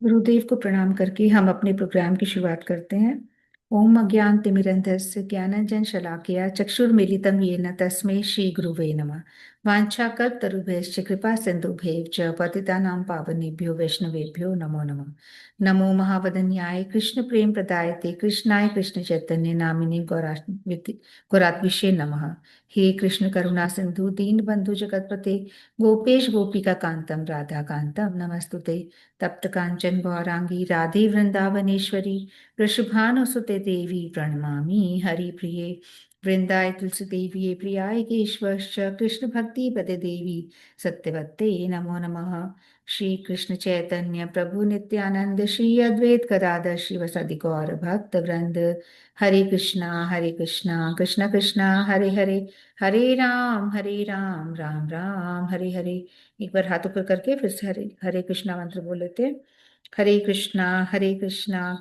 गुरुदेव को प्रणाम करके हम अपने प्रोग्राम की शुरुआत करते हैं। ओम अज्ञान तिमिरन्धस्य ज्ञानांजन शलाकया चक्षुर्मीलितं येन तस्मै श्री गुरुवे नमः। वाञ्छाकल्पतरुभ्यश्च कृपा सिन्धुभ्यैव च पतितानां पावनेभ्यो वैष्णवेभ्यो नमो नमः। नमो महावदन्याय कृष्ण प्रेम प्रदायते कृष्णाय कृष्ण चैतन्य नामिने गौरात्मिषे नमः। हे कृष्ण करुणा सिंधु दीन बंधु जगतपते गोपेश गोपिका कांतम राधा कांतम नमस्तुते। तप्त कांचन गौरांगी राधे वृंदावनेश्वरी वृषभानुसुते देवी प्रणमामि हरिप्रिये। वृंदाय तुलसी देवी प्रियाय केशवश्च कृष्ण भक्ति पदे देवी सत्यवत्ते नमो नमः। श्री कृष्ण चैतन्य प्रभु नित्यानंद श्री अद्वैत गदाधर श्रीवासादि गौर भक्त वृंद। हरे कृष्णा कृष्ण कृष्णा हरे हरे, हरे राम राम राम हरे हरे। एक बार हाथ ऊपर करके फिर से हरे हरे कृष्णा मंत्र बोल लेते हैं। हरे कृष्णा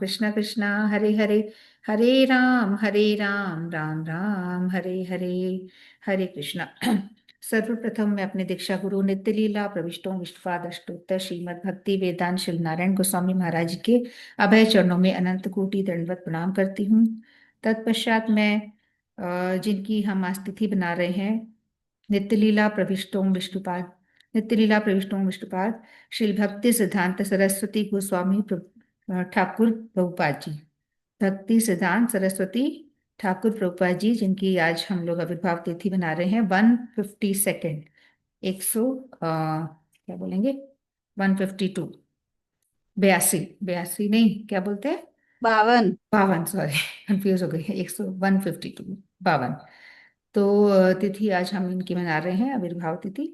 कृष्णा कृष्णा हरे हरे, हरे राम राम राम हरे हरे। हरे कृष्णा। सर्वप्रथम मैं अपने दीक्षा गुरु नित्य लीला प्रविष्टों विष्णुपाद अष्टोत्तर श्रीमद भक्ति वेदांत शिव नारायण गोस्वामी महाराज के अभय चरणों में अनंत कोटि दंडवत प्रणाम करती हूँ। तत्पश्चात मैं जिनकी हम आज तिथि बना रहे हैं, नित्य लीला प्रविष्टों विष्णुपाद नित्य लीला प्रविष्टों विष्णुपाद श्री भक्ति सिद्धांत सरस्वती गोस्वामी ठाकुर प्रभुपाद जी। भक्ति सिद्धांत सरस्वती ठाकुर प्रभुपाद जी, जिनकी आज हम लोग आविर्भाव तिथि बना रहे हैं। 152 एक सौ क्या बोलेंगे, 152, बयासी, बयासी नहीं क्या बोलते हैं, 52। 52, सॉरी कंफ्यूज हो गई है। 152, 52। तो तिथि आज हम इनकी मना रहे हैं, आविर्भाव तिथि।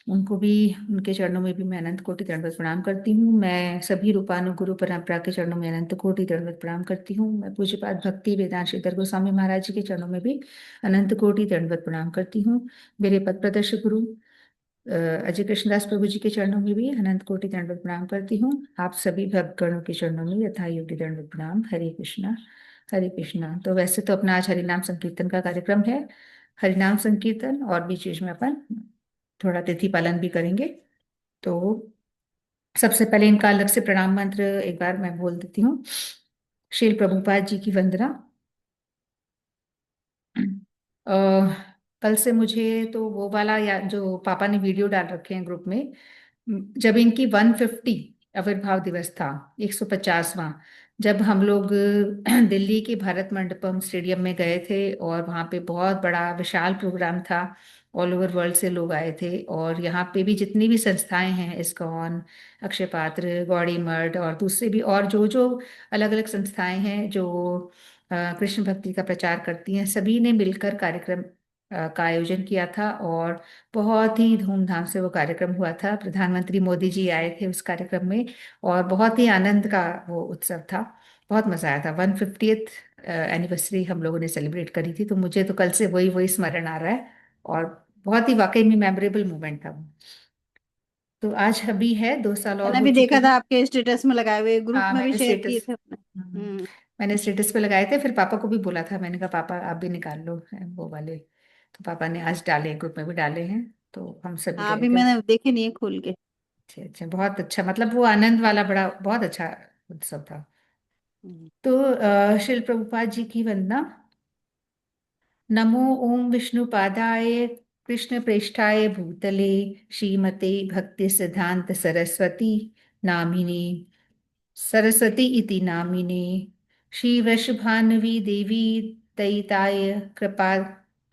उनको भी, उनके चरणों में भी मैं अनंत कोटि दंडवत प्रणाम करती हूँ। मैं सभी रूपानुगुरु परंपरा के चरणों में अनंत कोटि दंडवत प्रणाम करती हूँ। मैं पूज्यपाद भक्ति वेदांत श्रीधर गोस्वामी महाराज जी के चरणों में भी अनंत कोटि दंडवत प्रणाम करती हूँ। मेरे पद प्रदर्शक गुरु अजय कृष्णदास प्रभु जी के चरणों में भी अनंत कोटि दंडवत प्रणाम करती हूँ। आप सभी भक्तगणों के चरणों में यथा योग्य दंडवत प्रणाम। हरे कृष्णा हरे कृष्णा। तो वैसे तो अपना आज हरिनाम संकीर्तन का कार्यक्रम है, हरिनाम संकीर्तन, और बीच बीच में अपन थोड़ा तिथि पालन भी करेंगे। तो सबसे पहले इनका अलग से प्रणाम मंत्र एक बार मैं बोल देती हूँ। श्रील प्रभुपाद जी की वंदना। अ, कल से मुझे तो वो वाला, या जो पापा ने वीडियो डाल रखे हैं ग्रुप में, जब इनकी 150 आविर्भाव दिवस था, 150वां, जब हम लोग दिल्ली के भारत मंडपम स्टेडियम में गए थे और वहाँ पे बहुत बड़ा विशाल प्रोग्राम था। ऑल ओवर वर्ल्ड से लोग आए थे, और यहाँ पे भी जितनी भी संस्थाएं हैं, इस्कॉन, अक्षय पात्र, गौड़ी मठ और दूसरे भी, और जो जो अलग अलग संस्थाएं हैं जो कृष्ण भक्ति का प्रचार करती हैं, सभी ने मिलकर कार्यक्रम का आयोजन किया था। और बहुत ही धूमधाम से वो कार्यक्रम हुआ था। प्रधानमंत्री मोदी जी आए थे उस कार्यक्रम में, और बहुत ही आनंद का वो उत्सव था। बहुत मजा आया था। 150th एनिवर्सरी हम लोगों ने सेलिब्रेट करी थी, तो मुझे तो कल से वही वही स्मरण आ रहा है, और बहुत ही वाकई में मेमोरेबल मोमेंट था वो। तो आज अभी है 2 साल और मैंने हो भी चुके देखा था हैं। आपके स्टेटस में लगाए हुए, ग्रुप हाँ, में भी मैंने शेयर किए स्टेटस थे अपने। हम्म। मैंने स्टेटस पे लगाए थे, फिर पापा को भी बोला था, मैंने कहा पापा आप भी निकाल लो वो वाले। तो पापा ने आज डाले, ग्रुप में भी डाले हैं। तो हम सभी हाँ, गए अभी थे। मैंने देखे नहीं है खोल के। अच्छा अच्छा, बहुत अच्छा, मतलब वो आनंद वाला बड़ा बहुत अच्छा उत्सव था। हम्म। तो श्रील प्रभुपाद जी की वंदना। नमो ओम विष्णुपादाय कृष्ण प्रेष्ठाय भूतले श्रीमते भक्ति सिद्धांत सरस्वती नामिने, सरस्वती इति नामिने, श्री वृषभानवी देवी दयिताय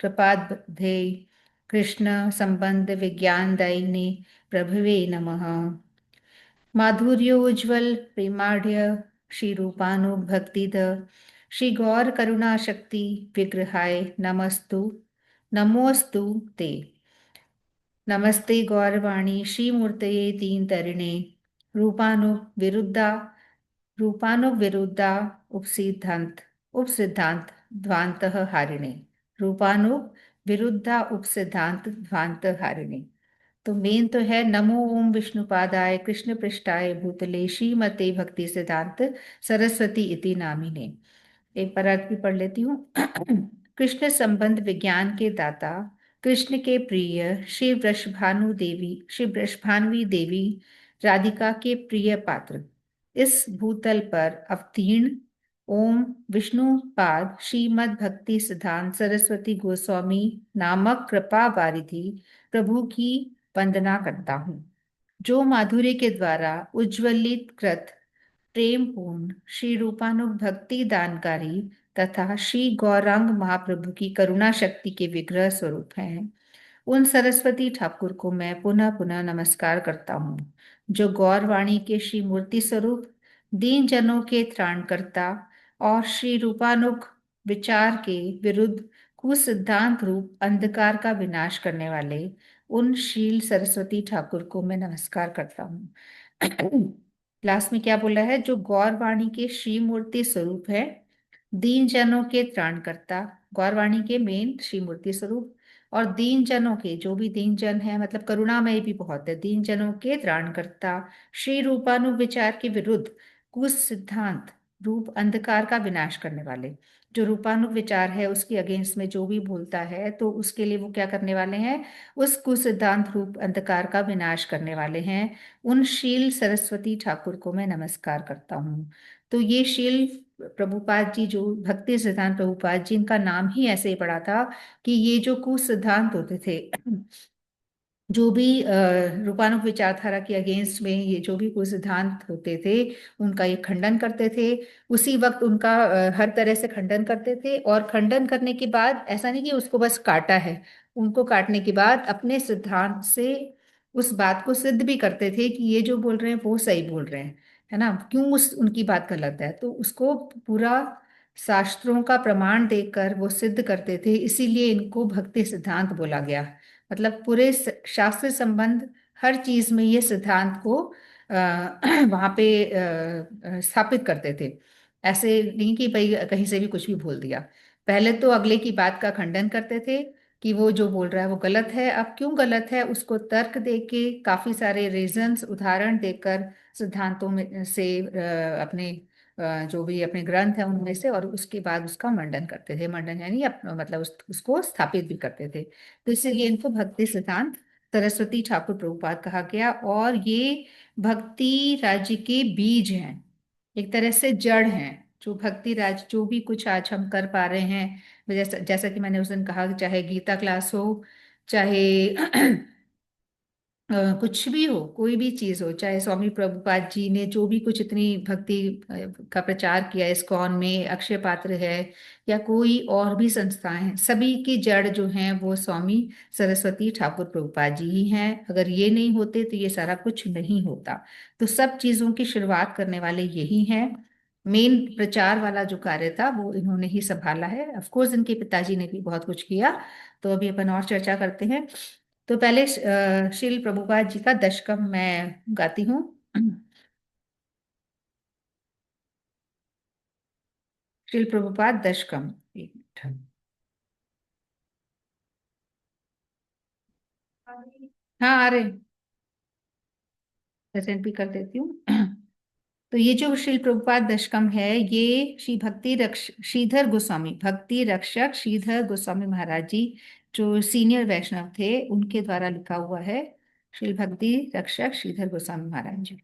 कृपाद्बधे कृष्ण संबंध विज्ञान दायिने प्रभवे नमः। माधुर्योज्ज्वल प्रेमाढ़ श्री रूपानुभक्तिद श्री गौर करुणा शक्ति विग्रहाय नमस्तु, नमोस्तु ते। नमस्ते गौरवाणी श्रीमूर्तये तीन तरिणे रूपानुविरुद्धा, रूपानुविरुद्धा उपसिद्धांत उपसिद्धांत ध्वांत हारिणे, रूपानुविरुद्धा उपसिद्धांत ध्वांत हारिणे। तो मेन तो है नमो ओम विष्णुपादाय कृष्ण पृष्ठाय भूतले श्रीमते भक्ति सिद्धांत सरस्वती इति नामिने। एक बार अर्थ भी पढ़ लेती हूँ। कृष्ण संबंध विज्ञान के दाता, कृष्ण के प्रिय श्री वृषभानु देवी, श्री वृषभानवी देवी राधिका के प्रिय पात्र, इस भूतल पर अवतीर्ण ओम विष्णुपाद श्रीमद् भक्ति सिद्धांत सरस्वती गोस्वामी नामक कृपा वारिधि प्रभु की वंदना करता हूँ, जो माधुर्य के द्वारा उज्ज्वलित कृत प्रेम पूर्ण श्री रूपानुग भक्ति दानकारी तथा श्री गौरांग महाप्रभु की करुणा शक्ति के विग्रह स्वरूप हैं, उन सरस्वती ठाकुर को मैं पुनः पुनः नमस्कार करता हूँ, जो गौरवाणी के श्री मूर्ति स्वरूप दीन जनों के त्राणकर्ता और श्री रूपानुग विचार के विरुद्ध कुसिद्धांत रूप अंधकार का विनाश करने वाले उन शील सरस्वती ठाकुर को मैं नमस्कार करता हूँ। क्लास में क्या बोला है? जो गौरवाणी के श्री मूर्ति स्वरूप है, दीन जनों के त्राणकर्ता, गौरवाणी के मेन श्री मूर्ति स्वरूप, और दीन जनों के, जो भी दीन जन है मतलब करुणामय भी बहुत है, दीन जनों के त्राणकर्ता श्री रूपानु विचार के विरुद्ध कुसिद्धांत रूप अंधकार का विनाश करने वाले। जो रूपानु विचार है उसके अगेंस्ट में जो भी बोलता है तो उसके लिए वो क्या करने वाले हैं? उस कुसिद्धांत रूप अंधकार का विनाश करने वाले हैं। उन शील सरस्वती ठाकुर को मैं नमस्कार करता हूँ। तो ये शील प्रभुपाद जी, जो भक्ति सिद्धांत प्रभुपाद जी, इनका नाम ही ऐसे ही पड़ा था कि ये जो कुसिद्धांत होते थे, जो भी रूपानुग विचारधारा के अगेंस्ट में ये जो भी कोई सिद्धांत होते थे उनका ये खंडन करते थे। उसी वक्त उनका हर तरह से खंडन करते थे, और खंडन करने के बाद ऐसा नहीं कि उसको बस काटा है, उनको काटने के बाद अपने सिद्धांत से उस बात को सिद्ध भी करते थे कि ये जो बोल रहे हैं वो सही बोल रहे हैं, है ना, क्यों उस उनकी बात गलत है, तो उसको पूरा शास्त्रों का प्रमाण देकर वो सिद्ध करते थे। इसीलिए इनको भक्ति सिद्धांत बोला गया। मतलब पूरे शास्त्र संबंध हर चीज में ये सिद्धांत को वहां पे स्थापित करते थे। ऐसे नहीं कि भाई कहीं से भी कुछ भी बोल दिया। पहले तो अगले की बात का खंडन करते थे कि वो जो बोल रहा है वो गलत है, अब क्यों गलत है उसको तर्क देके, काफी सारे रीजंस उदाहरण देकर, सिद्धांतों में से अपने जो भी अपने ग्रंथ है उनमें से, और उसके बाद उसका मंडन करते थे। मंडन यानी मतलब उसको स्थापित भी करते थे। तो इसीलिए इनको भक्ति सिद्धांत सरस्वती ठाकुर प्रभुपाद कहा गया। और ये भक्ति राज्य के बीज हैं, एक तरह से जड़ हैं। जो भक्ति राज, जो भी कुछ आज हम कर पा रहे हैं, जैसा जैसा कि मैंने उस दिन कहा, चाहे गीता क्लास हो, चाहे कुछ भी हो, कोई भी चीज हो, चाहे स्वामी प्रभुपाद जी ने जो भी कुछ इतनी भक्ति का प्रचार किया, इस्कॉन में अक्षय पात्र है या कोई और भी संस्थाएं हैं, सभी की जड़ जो हैं वो स्वामी सरस्वती ठाकुर प्रभुपाद जी ही हैं। अगर ये नहीं होते तो ये सारा कुछ नहीं होता। तो सब चीजों की शुरुआत करने वाले यही हैं। मेन प्रचार वाला जो कार्य था वो इन्होंने ही संभाला है। ऑफ कोर्स इनके पिताजी ने भी बहुत कुछ किया। तो अभी अपन और चर्चा करते हैं। तो पहले श्रील प्रभुपाद जी का दशकम मैं गाती हूँ। श्रील प्रभुपाद दशकम। एक मिनट। हाँ, आ रहे, प्रेजेंट भी कर देती हूँ। तो ये जो श्रील प्रभुपाद दशकम है, ये श्री भक्ति रक्ष श्रीधर गोस्वामी, भक्ति रक्षक श्रीधर गोस्वामी महाराज जी, जो सीनियर वैष्णव थे, उनके द्वारा लिखा हुआ है। श्री भक्ति रक्षक श्रीधर गोस्वामी महाराज जी।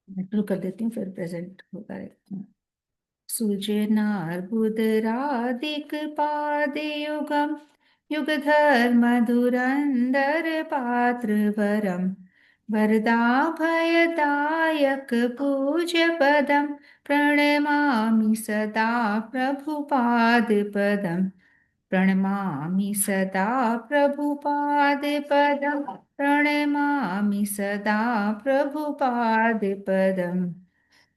मैं शुरू कर देती हूँ, फिर प्रेजेंट होता है। सुजनार्बुदरादिक पादयुगम युगधर्म धुरंधर पात्र वरम वरदाभयदायक पूज्य पदम प्रणमामि सदा प्रभुपाद पदम प्रणमामि सदा प्रभुपाद पदम प्रणमामि सदा प्रभुपाद पदम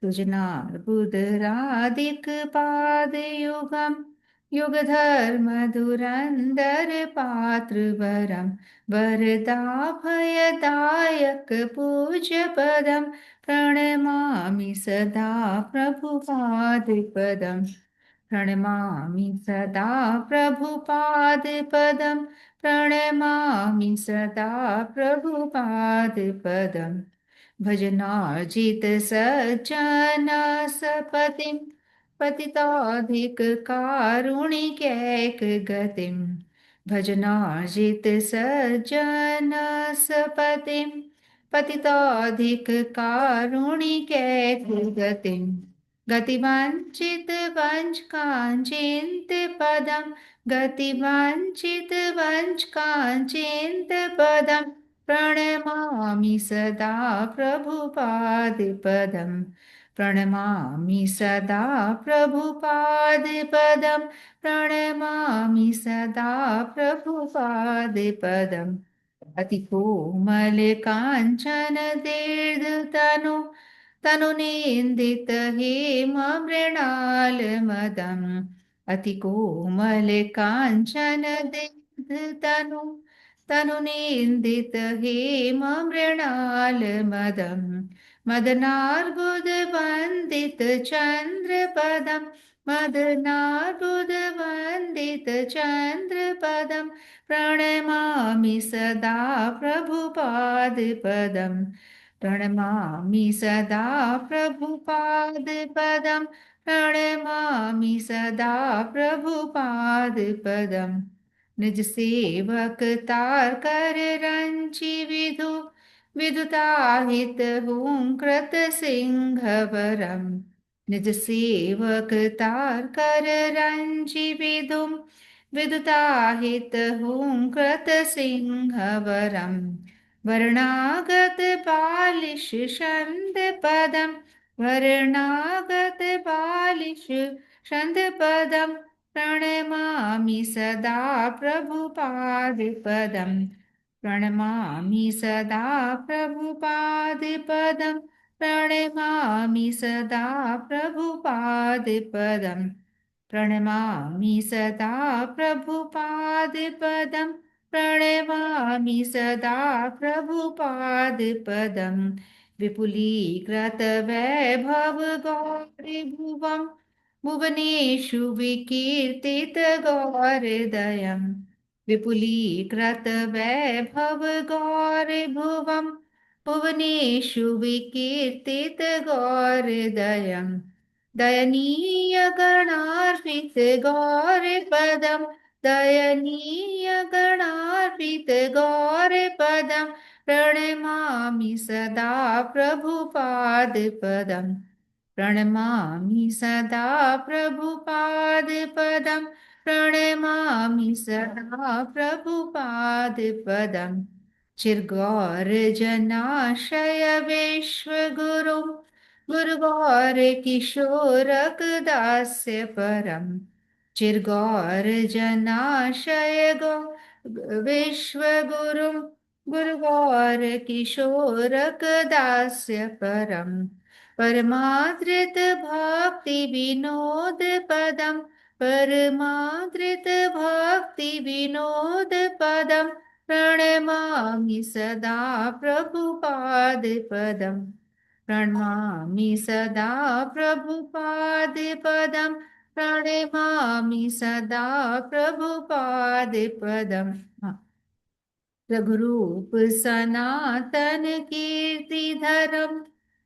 सुजनार्बुदरादिक पादयुगम युगधर्म धुरंधर पात्र वरम वरदाभयदायक पूज्य पदम प्रणमामि सदा प्रभुपाद पदम प्रणमामि सदा प्रभुपाद पदम प्रणमामि सदा प्रभुपाद पदम भजनार्जित सज्जन सपतिं पतिताधिक कारुणिकैक गतिम् भजनार्जित सज्जन सपतिं पतिताधिक कारुणिकैर्गतिं गतिवञ्चित वंचकाञ्चिन्त पदं गतिवञ्चित वंचकाञ्चिन्त पदं प्रणमामि सदा प्रभुपादिपदम् प्रणमामि सदा प्रभुपादिपदम् प्रणमामि सदा प्रभुपादिपदम् अतिकोमलकाञ्चन दीर्घतनु तनुनीन्दित हेममृणालमदम् अतिकोमलकाञ्चन दीर्घतनु तनुनीन्दित हेममृणालमदम् मदनार्बुदवन्दित चन्द्रपदम् मदनार्बुदवन्दित चन्द्रपदं प्रणमामि सदा प्रभुपादपदं प्रणमामि सदा प्रभुपादपदं प्रणमामि सदा प्रभुपादपदं निज सेवक तार कर रंचि विधु विदुताहित हूँ कृत सिंह वरम निज सेवक तार कर रंजि विदुम विदुताहित हूँ कृत सिंह वरम वर्णागत बालिश छंद पदम वर्णागत बालिश छंद पदम प्रणमामि सदा प्रभुपादिपदम् प्रणमामि सदा प्रभुपादिपदम् प्रणमामि सदा प्रभुपादिपदम् प्रणमामि सदा प्रभुपादिपदम् प्रणमामि सदा प्रभुपादिपदम् विपुलीकृत वैभव गौरी भुवनेषु विकीर्तित गौरदयम् विपुलीकृत वैभव गौरभुवम् भुवनेषु विकीर्तित गौरदयम् दयनीय गणार्पित गौरपदम् दयनीय गणार्पित गौरपदम् प्रणमामि सदा प्रभुपादपदम् प्रणमामि सदा प्रभुपादपदम् प्रणमामि सदा प्रभुपादपदम् चिर्गौरजनाशय विश्वगुरुं गुरुगौरकिशोरकदास्य परम् चिर्गौरजनाशय विश्वगुरुं गुरुगौरकिशोरकदास्य परम् परमादृत भक्ति विनोद पदम् परमादृत भक्ति विनोद पदम् प्रणमामि सदा प्रभुपादपदम् प्रणमामि सदा प्रभुपादपदम् प्रणमामि सदा प्रभुपादपदम् रघुरूप सनातन कीर्तिधरम्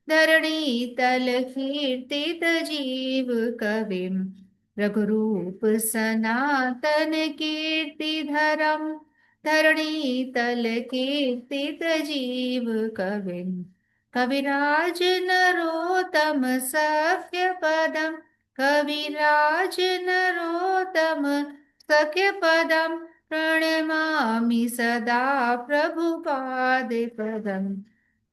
धरणी तल कीर्तित जीव कविम् रघुरूप सनातन कीर्तिधरम् धरणी तल कीर्तित जीव कविम् कविराज नरोत्तम सख्य पदम् कविराज नरोत्तम सख्य पदम् प्रणमामि सदा प्रभुपादपदम्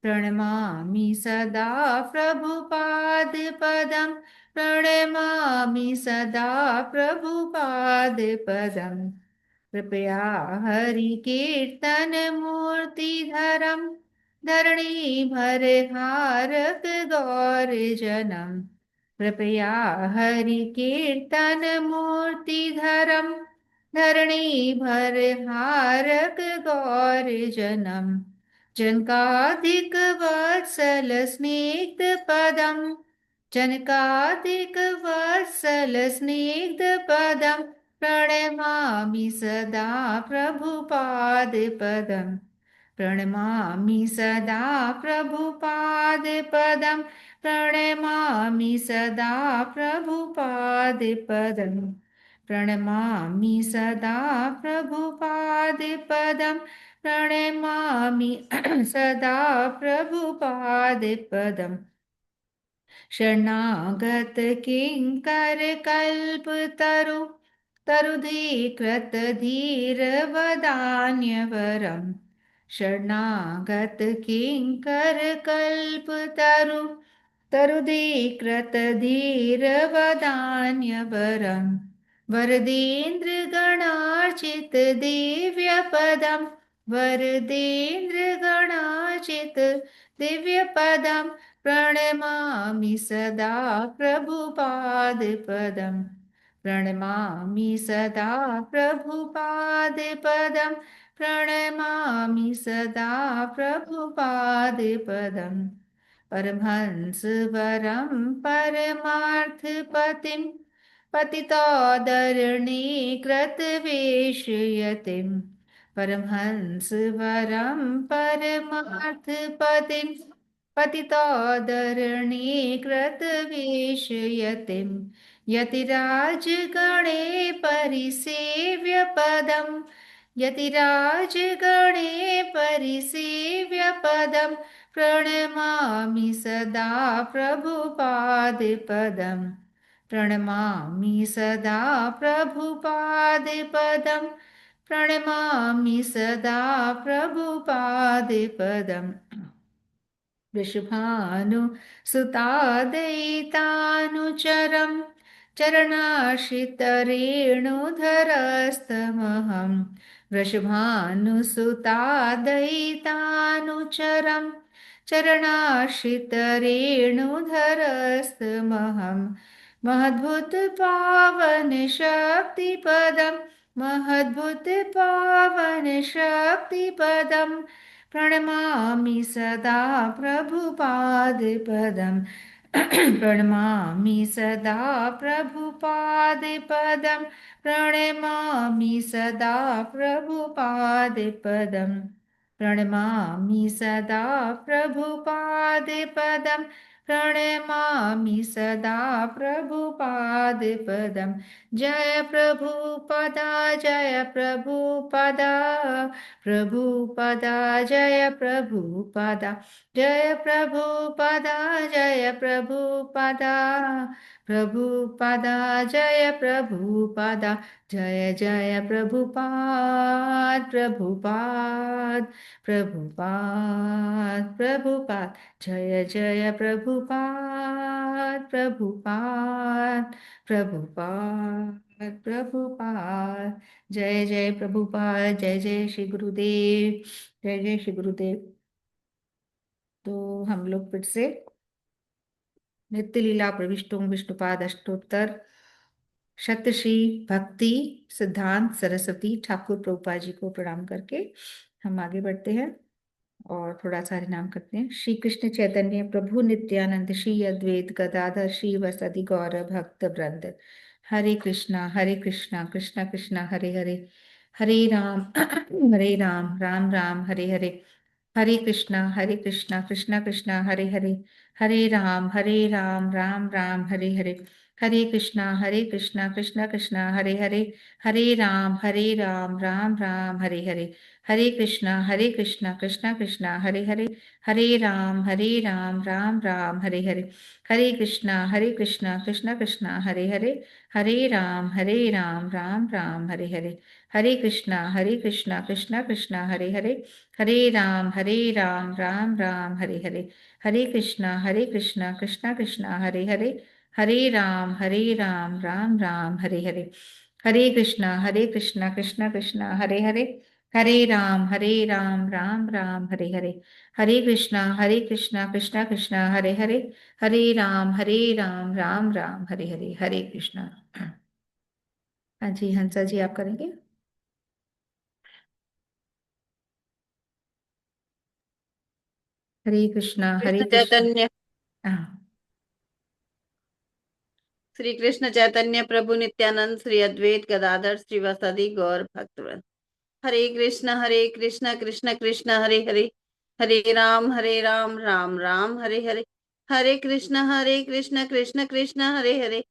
प्रणमामि सदा प्रभुपादपदम् प्रणमामि सदा प्रभुपादपदम् कृपया हरि कीर्तन मूर्तिधरम् धरणी भर हारक गौर जनम कृपया हरि कीर्तन मूर्तिधरम् धरणी भर हारक गौर जनम जनकाधिक वत्सल स्निग्ध पदम जनकाधिक वत्सल स्निग्ध पदम प्रणमामि सदा प्रभुपादपदम् प्रणमामि सदा प्रभुपादपदम् प्रणमामि सदा प्रभुपादपदम् प्रणमामि सदा प्रभुपादिपदं प्रणमामि सदा प्रभुपादिपदम् शरणागत किंकर कल्पतरु तरुधीकृत धीर वदान्यवरम् शरणागत किंकर कल्पतरु तरुधीकृत धीर वदान्यवरम् वरदेन्द्र गणार्चित दिव्यपदम् वरदेन्द्र गणार्चित दिव्यपदम् प्रणमामि सदा प्रभुपादपदम् प्रणमामि सदा प्रभुपादपदम् प्रणमामि सदा प्रभुपादपदम् परमहंस वरं परमार्थपतिं पतितादरणी कृतवेषयतिं परमहंस वरं परमार्थपतिं पतितादरणी कृतवेषयतिं यतिराजगणे परिसेव्यपदं यतिराजगणे परिसेव्यपदं प्रणमामि सदा प्रभुपादपदम् प्रणमामि सदा प्रभुपादपदम् प्रणमामि सदा प्रभुपादपदम् वृषभानु सुतादयितानुचरम् चरणाश्रितरेणुधरस्तमहम् वृषभानुसुतादयितानुचरम् चरणाश्रितरेणुधरस्तमहम् महद्भुत पावन शक्तिपदम् महद्भुत पावन शक्तिपदम् प्रणमामि सदा प्रभुपादपदम् प्रणमामि सदा प्रभुपादपदम् प्रणमामि सदा प्रभुपादपदम् प्रणमामि सदा प्रभुपादपदम् प्रणमामि सदा प्रभुपादपदम् जय प्रभुपदा जय प्रभुपदा प्रभुपदा जय प्रभुपदा जय प्रभुपदा जय प्रभुपदा प्रभुपदा जय प्रभुपदा जय जय प्रभुपाद प्रभुपाद प्रभुपाद प्रभुपाद जय जय प्रभुपाद प्रभुपाद प्रभुपाद प्रभुपाद जय जय प्रभुपाद जय जय श्री गुरुदेव जय जय श्री गुरुदेव। तो हम लोग फिर से नित्य लीला प्रविष्टों विष्णुपाद अष्टोत्तर शतश्री भक्ति सिद्धांत सरस्वती ठाकुर प्रभुपाद जी को प्रणाम करके हम आगे बढ़ते हैं और थोड़ा सा हरिनाम करते हैं। श्री कृष्ण चैतन्य प्रभु नित्यानंद श्री अद्वैत गदाधर श्री वसति गौर भक्त वृंद हरे कृष्णा कृष्णा कृष्णा हरे हरे हरे राम राम राम हरे हरे हरे कृष्णा कृष्णा कृष्णा हरे हरे हरे राम राम राम हरे हरे हरे कृष्णा कृष्णा कृष्णा हरे हरे हरे राम राम राम हरे हरे हरे कृष्णा कृष्णा कृष्णा हरे हरे हरे राम राम राम हरे हरे हरे कृष्णा कृष्णा कृष्णा हरे हरे हरे राम राम राम हरे हरे हरे कृष्णा कृष्णा कृष्णा हरे हरे हरे राम राम राम हरे हरे हरे कृष्णा कृष्णा कृष्णा हरे हरे हरे राम राम राम हरे हरे हरे कृष्णा कृष्णा कृष्णा हरे हरे हरे राम राम राम हरे हरे हरे कृष्णा कृष्णा कृष्णा हरे हरे हरे राम राम राम हरे हरे हरे कृष्णा। हाँ जी हंसा जी आप करेंगे। हरे कृष्ण कृष्णा चैतन्य हाँ श्री कृष्ण चैतन्य प्रभु नित्यानंद श्री अद्वैत गदाधर श्रीवासादि गौर भक्तवृंद हरे कृष्ण कृष्ण कृष्ण हरे हरे हरे राम राम राम हरे हरे हरे कृष्ण कृष्ण कृष्ण हरे हरे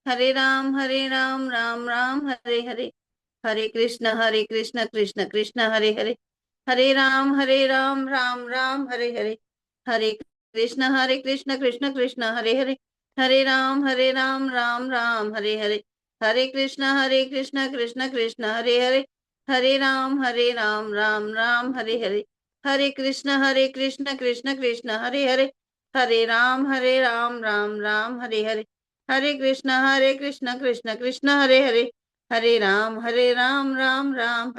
हरे राम राम राम हरे हरे कृष्ण कृष्ण कृष्ण हरे राम राम हरे कृष्ण कृष्ण हरे राम राम हरे कृष्ण कृष्ण कृष्ण हरे राम हरे कृष्ण कृष्ण हरे राम हरे कृष्ण कृष्ण कृष्ण हरे राम हरे कृष्ण कृष्ण कृष्ण हरे राम हरे कृष्ण कृष्ण कृष्ण हरे राम हरे कृष्ण कृष्ण कृष्ण हरे राम हरे कृष्ण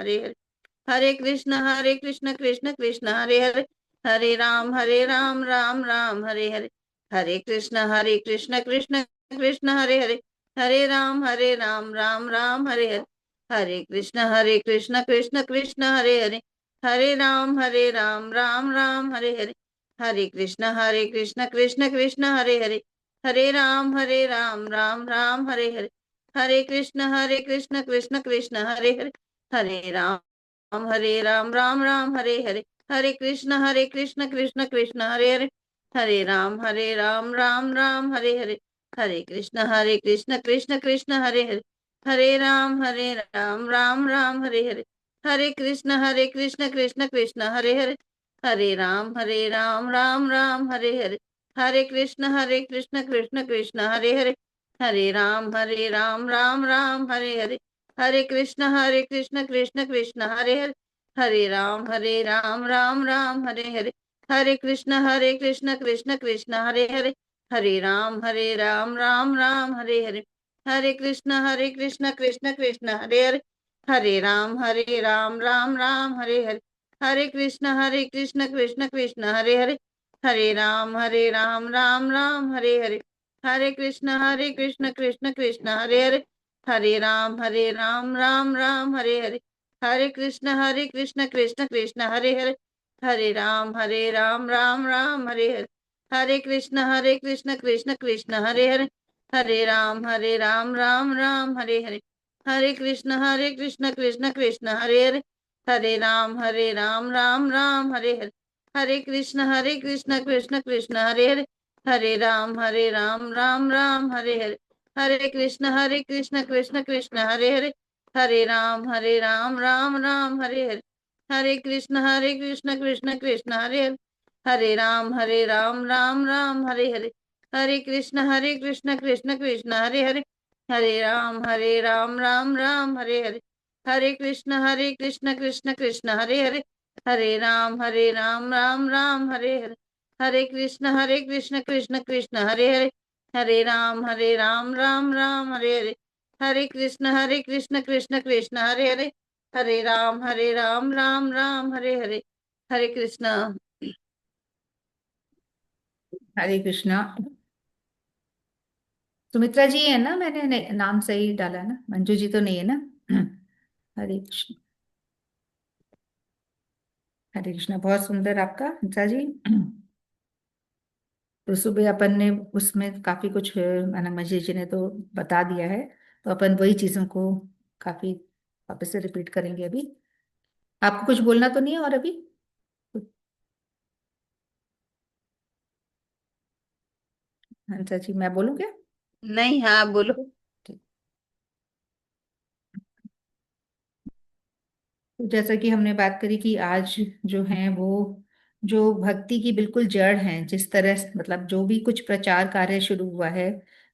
कृष्ण कृष्ण हरे कृष्ण कृष्ण कृष्ण हरे राम हरे कृष्ण कृष्ण कृष्ण हरे राम हरे कृष्ण कृष्ण कृष्ण हरे कृष्ण कृष्ण कृष्ण हरे कृष्ण कृष्ण कृष्ण हरे कृष्ण कृष्ण कृष्ण हरे कृष्ण कृष्ण कृष्ण हरे कृष्ण कृष्ण कृष्ण हरे राम हरे कृष्ण कृष्ण कृष्ण हरे कृष्ण कृष्ण कृष्ण हरे कृष्ण कृष्ण कृष्ण हरे कृष्ण कृष्ण कृष्ण हरे कृष्ण कृष्ण कृष्ण हरे कृष्ण कृष्ण कृष्ण हरे कृष्ण कृष्ण कृष्ण हरे कृष्ण कृष्ण कृष्ण हरे कृष्ण कृष्ण कृष्ण हरे कृष्ण कृष्ण कृष्ण हरे कृष्ण कृष्ण कृष्ण हरे कृष्ण कृष्ण कृष्ण हरे राम हरे कृष्ण हरे कृष्णा। सुमित्रा जी है ना, मैंने नाम सही डाला ना? मंजू जी तो नहीं है ना? हरे कृष्ण। हरे कृष्णा, बहुत सुंदर आपका हंसा जी। तो सुबह अपन ने उसमें काफी कुछ मंजू जी ने तो बता दिया है, तो अपन वही चीजों को काफी वापस से रिपीट करेंगे अभी। आपको कुछ बोलना तो नहीं है और अभी? हंसा जी, मैं बोलूं क्या? नहीं, हाँ बोलो। ठीक। तो जैसा कि हमने बात करी कि आज जो है वो जो भक्ति की बिल्कुल जड़ है, जिस तरह मतलब जो भी कुछ प्रचार कार्य शुरू हुआ है,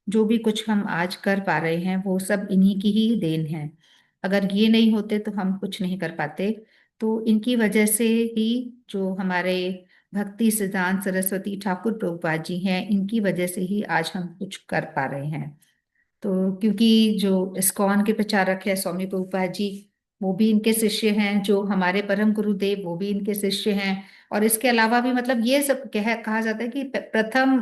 जो भी कुछ हम आज कर पा रहे हैं, वो सब इन्हीं की ही देन है। अगर ये नहीं होते तो हम कुछ नहीं कर पाते। तो इनकी वजह से ही जो हमारे भक्ति सिद्धांत सरस्वती ठाकुर प्रभुपाद जी हैं, इनकी वजह से ही आज हम कुछ कर पा रहे हैं। तो क्योंकि जो इस्कॉन के प्रचारक है स्वामी प्रभुपाद जी, वो भी इनके शिष्य हैं। जो हमारे परम गुरुदेव, वो भी इनके शिष्य हैं। और इसके अलावा भी मतलब ये सब कहा जाता है कि प्रथम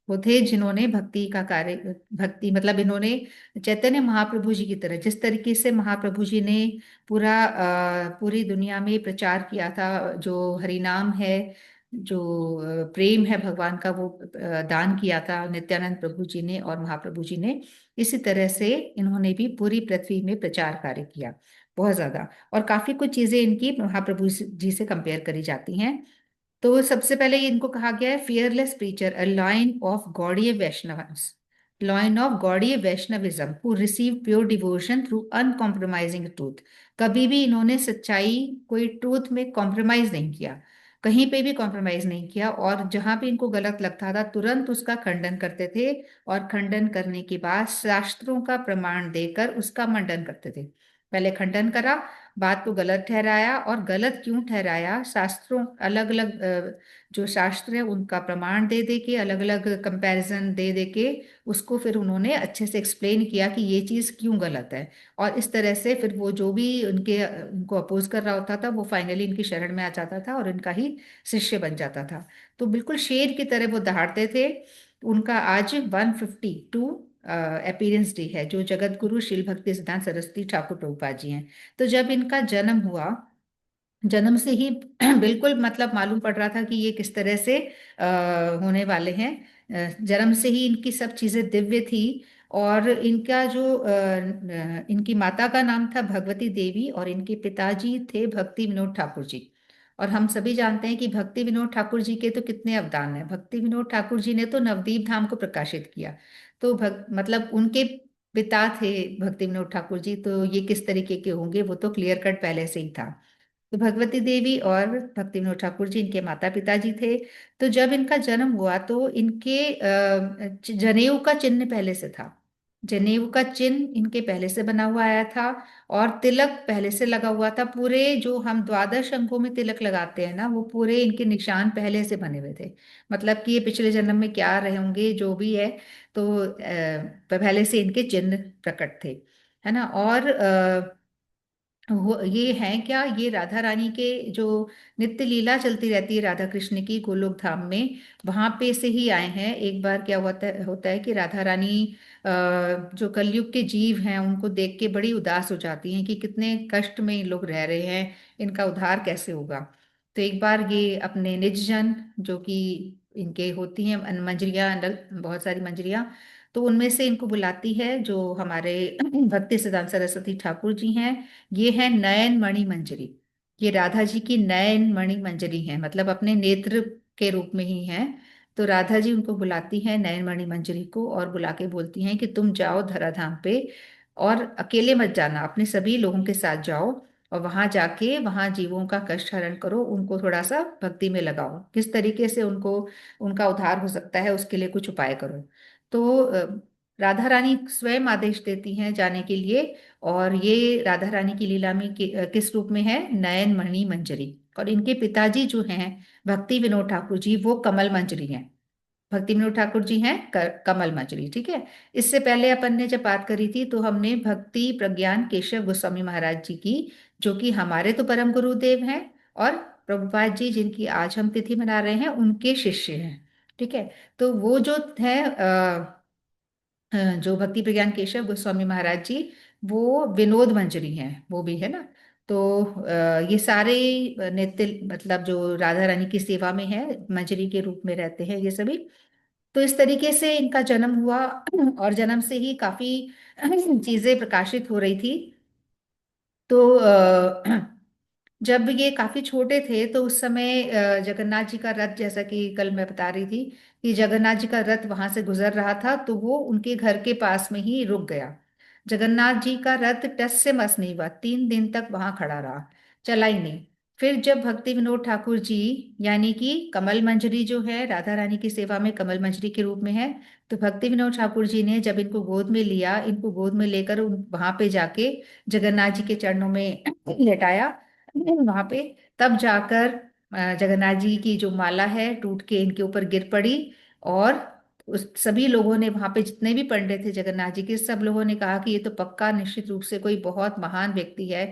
वो थे जिन्होंने भक्ति का कार्य, भक्ति मतलब इन्होंने चैतन्य महाप्रभु जी की तरह, जिस तरीके से महाप्रभु जी ने पूरी दुनिया में प्रचार किया था, जो हरिनाम है, जो प्रेम है भगवान का, वो दान किया था नित्यानंद प्रभु जी ने और महाप्रभु जी ने। इसी तरह से इन्होंने भी पूरी पृथ्वी में प्रचार कार्य किया, बहुत ज्यादा। और काफी कुछ चीजें इनकी महाप्रभु जी से कंपेयर करी जाती हैं। तो सबसे पहले इनको कहा गया है fearless preacher, a line of Gaudiya Vaishnavas. Lion of Gaudiya Vaishnavism who receive pure devotion through uncompromising truth. कभी भी इन्होंने सच्चाई, कोई ट्रूथ में कॉम्प्रोमाइज नहीं किया, कहीं पे भी कॉम्प्रोमाइज नहीं किया, और जहां भी इनको गलत लगता था तुरंत उसका खंडन करते थे, और खंडन करने के बाद शास्त्रों का प्रमाण देकर उसका मंडन करते थे। पहले खंडन करा, बात को गलत ठहराया, और गलत क्यों ठहराया, शास्त्रों अलग अलग जो शास्त्र है उनका प्रमाण दे दे के, अलग अलग कंपैरिजन दे दे के उसको फिर उन्होंने अच्छे से एक्सप्लेन किया कि ये चीज़ क्यों गलत है। और इस तरह से फिर वो जो भी उनको अपोज कर रहा होता था वो फाइनली इनकी शरण में आ जाता था और इनका ही शिष्य बन जाता था। तो बिल्कुल शेर की तरह वो दहाड़ते थे। उनका आज 152 अपीयरेंस डे है, जो जगत गुरु शील भक्ति सिद्धांत सरस्वती ठाकुर प्रभुपाद जी हैं। तो जब इनका जन्म हुआ, जन्म से ही बिल्कुल मतलब मालूम पड़ रहा था कि ये किस तरह से होने वाले हैं। जन्म से ही इनकी सब चीजें दिव्य थी। और इनका जो इनकी माता का नाम था भगवती देवी, और इनके पिताजी थे भक्ति विनोद ठाकुर जी। और हम सभी जानते हैं कि भक्ति विनोद ठाकुर जी के तो कितने अवदान हैं। भक्ति विनोद ठाकुर जी ने तो नवदीप धाम को प्रकाशित किया। तो मतलब उनके पिता थे भक्ति विनोद ठाकुर जी, तो ये किस तरीके के होंगे वो तो क्लियर कट पहले से ही था। तो भगवती देवी और भक्ति विनोद ठाकुर जी इनके माता पिता जी थे। तो जब इनका जन्म हुआ तो इनके जनेऊ का चिन्ह पहले से था। जनेऊ का चिन्ह इनके पहले से बना हुआ आया था, और तिलक पहले से लगा हुआ था। पूरे जो हम द्वादश अंगों में तिलक लगाते हैं ना, वो पूरे इनके निशान पहले से बने हुए थे। मतलब कि ये पिछले जन्म में क्या रहे होंगे जो भी है, तो पहले से इनके चिन्ह प्रकट थे, है ना। और वो ये है क्या, ये राधा रानी के जो नित्य लीला चलती रहती है राधा कृष्ण की गोलोक धाम में, वहां पे से ही आए हैं। एक बार क्या होता है कि राधा रानी जो कलयुग के जीव हैं उनको देख के बड़ी उदास हो जाती हैं कि कितने कष्ट में इन लोग रह रहे हैं, इनका उद्धार कैसे होगा। तो एक बार ये अपने निज जन, जो कि इनके होती हैं मंजरियां, बहुत सारी मंजरियां, तो उनमें से इनको बुलाती है जो हमारे भक्ति सिद्धांत सरस्वती ठाकुर जी हैं। ये है नयन मणि मंजरी। ये राधा जी की नयन मणि मंजरी है, मतलब अपने नेत्र के रूप में ही है। तो राधा जी उनको बुलाती हैं नयन मणि मंजरी को, और बुला के बोलती हैं कि तुम जाओ धराधाम पे, और अकेले मत जाना, अपने सभी लोगों के साथ जाओ, और वहां जाके वहां जीवों का कष्ट हरण करो, उनको थोड़ा सा भक्ति में लगाओ, किस तरीके से उनको उनका उद्धार हो सकता है उसके लिए कुछ उपाय करो। तो राधा रानी स्वयं आदेश देती हैं जाने के लिए। और ये राधा रानी की लीला में किस रूप में है, नयन मणि मंजरी। और इनके पिताजी जो हैं भक्ति विनोद ठाकुर जी, वो कमल मंजरी हैं। भक्ति विनोद ठाकुर जी हैं कमल मंजरी, ठीक है। इससे पहले अपन ने जब बात करी थी तो हमने भक्ति प्रज्ञान केशव गोस्वामी महाराज जी की, जो कि हमारे तो परम गुरुदेव हैं, और प्रभुपाद जी जिनकी आज हम तिथि मना रहे हैं उनके शिष्य हैं, ठीक है। तो वो जो है जो भक्ति प्रज्ञान केशव गोस्वामी महाराज जी, वो विनोद मंजरी हैं, वो भी है ना। तो ये सारे नित्य मतलब जो राधा रानी की सेवा में है, मंजरी के रूप में रहते हैं ये सभी। तो इस तरीके से इनका जन्म हुआ, और जन्म से ही काफी चीजें प्रकाशित हो रही थी। तो जब ये काफी छोटे थे तो उस समय जगन्नाथ जी का रथ, जैसा कि कल मैं बता रही थी कि जगन्नाथ जी का रथ वहां से गुजर रहा था, तो वो उनके घर के पास में ही रुक गया। जगन्नाथ जी का रथ टस से मस नहीं हुआ, 3 दिन तक वहां खड़ा रहा, चला ही नहीं। फिर जब भक्ति विनोद ठाकुर जी, यानी कि कमल मंजरी जो है राधा रानी की सेवा में कमल मंजरी के रूप में है, तो भक्ति विनोद ठाकुर जी ने जब इनको गोद में लिया, इनको गोद में लेकर वहां पे जाके जगन्नाथ जी के चरणों में लेटाया वहां पे, तब जाकर जगन्नाथ जी की जो माला है टूट के इनके ऊपर गिर पड़ी। और उस सभी लोगों ने, वहां पे जितने भी पंडित थे जगन्नाथ जी के, सब लोगों ने कहा कि ये तो पक्का निश्चित रूप से कोई बहुत महान व्यक्ति है,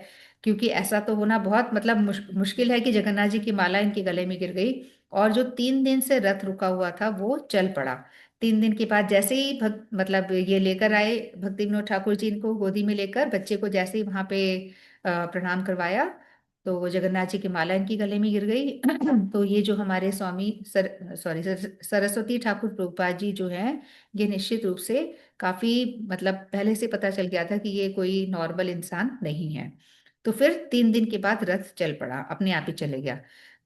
क्योंकि ऐसा तो होना बहुत मतलब मुश्किल है कि जगन्नाथ जी की माला इनके गले में गिर गई। और जो 3 दिन से रथ रुका हुआ था वो चल पड़ा। 3 दिन के बाद जैसे ही मतलब ये लेकर आए भक्ति विनोद ठाकुर जी, इनको गोदी में लेकर बच्चे को जैसे ही वहां पे प्रणाम करवाया, तो वो जगन्नाथ जी की माला इनकी गले में गिर गई। तो ये जो हमारे स्वामी सरस्वती ठाकुर प्रभुपाद जी जो हैं, ये निश्चित रूप से काफी मतलब पहले से पता चल गया था कि ये कोई नॉर्मल इंसान नहीं है। तो फिर 3 दिन के बाद रथ चल पड़ा, अपने आप ही चले गया।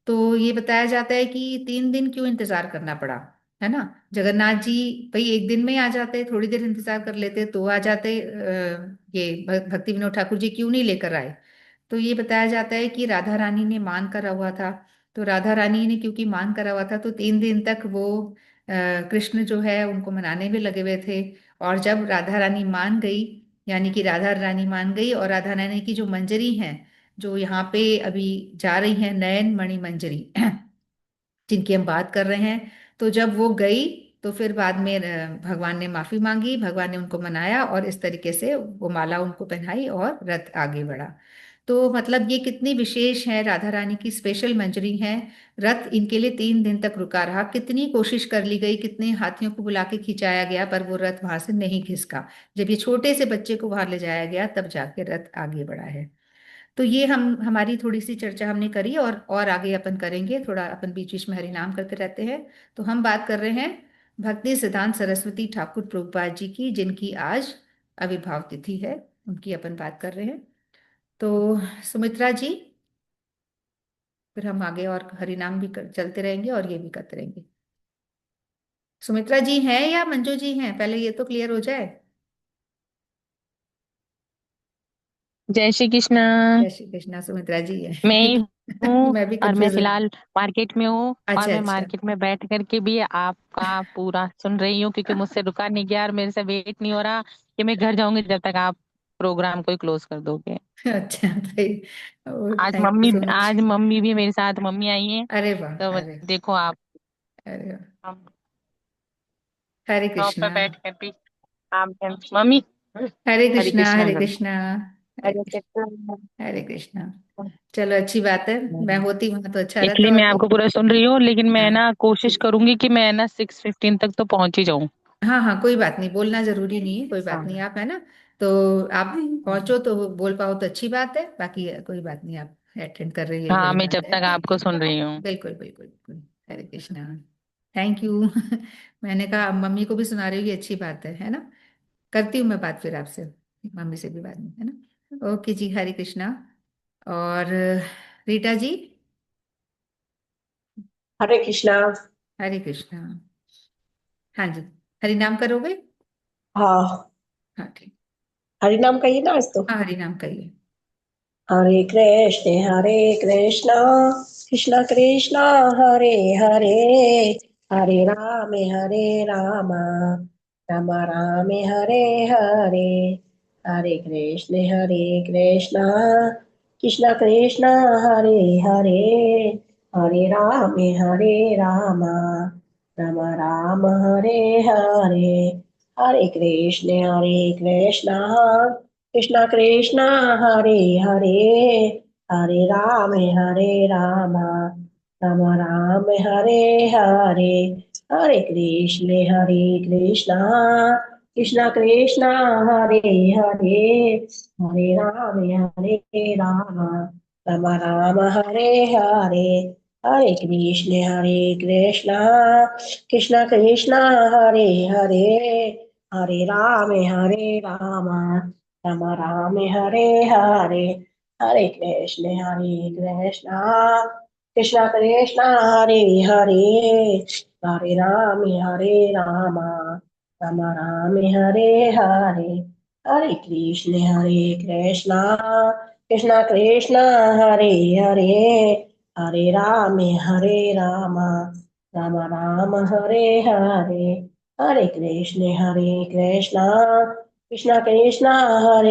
तो ये बताया जाता है कि 3 दिन क्यों इंतजार करना पड़ा। है ना। जगन्नाथ जी भाई एक दिन में ही आ जाते, थोड़ी देर इंतजार कर लेते तो आ जाते। ये भक्ति विनोद ठाकुर जी क्यों नहीं लेकर आए? तो ये बताया जाता है कि राधा रानी ने मान करा हुआ था। तो राधा रानी ने क्योंकि मान करा हुआ था तो 3 दिन तक वो कृष्ण जो है उनको मनाने में लगे हुए थे। और जब राधा रानी मान गई, यानी कि राधा रानी मान गई, और राधा रानी की जो मंजरी है, जो यहाँ पे अभी जा रही है, नयन मणि मंजरी जिनकी हम बात कर रहे हैं, तो जब वो गई तो फिर बाद में भगवान ने माफी मांगी, भगवान ने उनको मनाया और इस तरीके से वो माला उनको पहनाई और रथ आगे बढ़ा। तो मतलब ये कितनी विशेष है, राधा रानी की स्पेशल मंजरी है। रथ इनके लिए 3 दिन तक रुका रहा, कितनी कोशिश कर ली गई, कितने हाथियों को बुला के खिंचाया गया, पर वो रथ वहां से नहीं खिसका। जब ये छोटे से बच्चे को वहां ले जाया गया तब जाके रथ आगे बढ़ा है। तो ये हम हमारी थोड़ी सी चर्चा हमने करी, और आगे अपन करेंगे, थोड़ा अपन बीच बीच में हरि नाम करते रहते हैं। तो हम बात कर रहे हैं भक्ति सिद्धांत सरस्वती ठाकुर प्रभुपाद जी की, जिनकी आज आविर्भाव तिथि है, उनकी अपन बात कर रहे हैं। तो सुमित्रा जी, फिर हम आगे और हरि नाम भी चलते रहेंगे और ये भी करते रहेंगे। सुमित्रा जी हैं या मंजू जी हैं, पहले ये तो क्लियर हो जाए। जय श्री कृष्णा। जय श्री कृष्णा, सुमित्रा जी है मैं ही क्योंकि हूँ मैं भी और मैं कंफ्यूज हो गई। फिलहाल मार्केट में हूँ और अच्छा मैं अच्छा। मार्केट में बैठ करके भी आपका पूरा सुन रही हूँ क्योंकि मुझसे रुका नहीं गया और मेरे से वेट नहीं हो रहा कि मैं घर जाऊंगी जब तक आप प्रोग्राम को क्लोज कर दोगे। अच्छा भाई, थैंक यू सो मच। आज मम्मी भी मेरे साथ, मम्मी आई है। अरे वाह, तो अरे, देखो आप, अरे वाह। हम हरे शॉप पे कृष्णा, बैठ कर भी आप मम्मी, हरे हरे कृष्णा, कृष्णा हरे कर। कृष्णा, हरे हरे कृष्णा, कृष्णा। हरे कृष्णा। चलो अच्छी बात है, मैं होती वहां तो अच्छा रहता इसलिए और मैं तो। आपको पूरा सुन रही हूँ लेकिन मैं हाँ ना कोशिश करूंगी कि मैं ना 6:15 तक तो पहुंच ही जाऊं। हाँ हाँ, कोई बात नहीं, बोलना जरूरी नहीं है, कोई बात नहीं, हाँ आप है ना। तो आप पहुंचो तो बोल पाओ तो अच्छी बात है, बाकी कोई बात नहीं, आप अटेंड कर रही है हाँ, वही मैं बात जब है। तक आपको सुन रही हूँ। बिल्कुल बिल्कुल बिल्कुल। हरे कृष्णा, थैंक यू मैंने कहा मम्मी को भी सुना रही हूँ, ये अच्छी बात है ना। करती हूँ मैं बात फिर आपसे, मम्मी से भी बाद में, है ना। ओके जी, हरे कृष्णा। और रीटा जी। हरे कृष्णा। हरे कृष्णा। हाँ जी, हरि नाम करोगे? हाँ, हाँ ठीक। हरि नाम कहिए ना आज तो। हाँ हरि नाम कहिए। हरे कृष्ण कृष्ण कृष्ण हरे हरे, हरे राम राम राम हरे हरे, हरे कृष्ण कृष्ण कृष्ण हरे हरे, हरे राम राम राम हरे हरे, हरे कृष्ण कृष्ण कृष्ण हरे हरे, हरे राम राम राम हरे हरे, हरे कृष्ण कृष्ण कृष्ण हरे हरे, हरे राम राम राम हरे हरे, हरे कृष्ण कृष्ण कृष्ण हरे हरे, हरे राम राम हरे हरे, हरे कृष्ण कृष्ण कृष्ण हरे हरे, हरे राम राम हरे हरे, हरे कृष्ण कृष्ण कृष्ण हरे हरे, हरे राम राम हरे हरे, हरे कृष्ण कृष्ण कृष्ण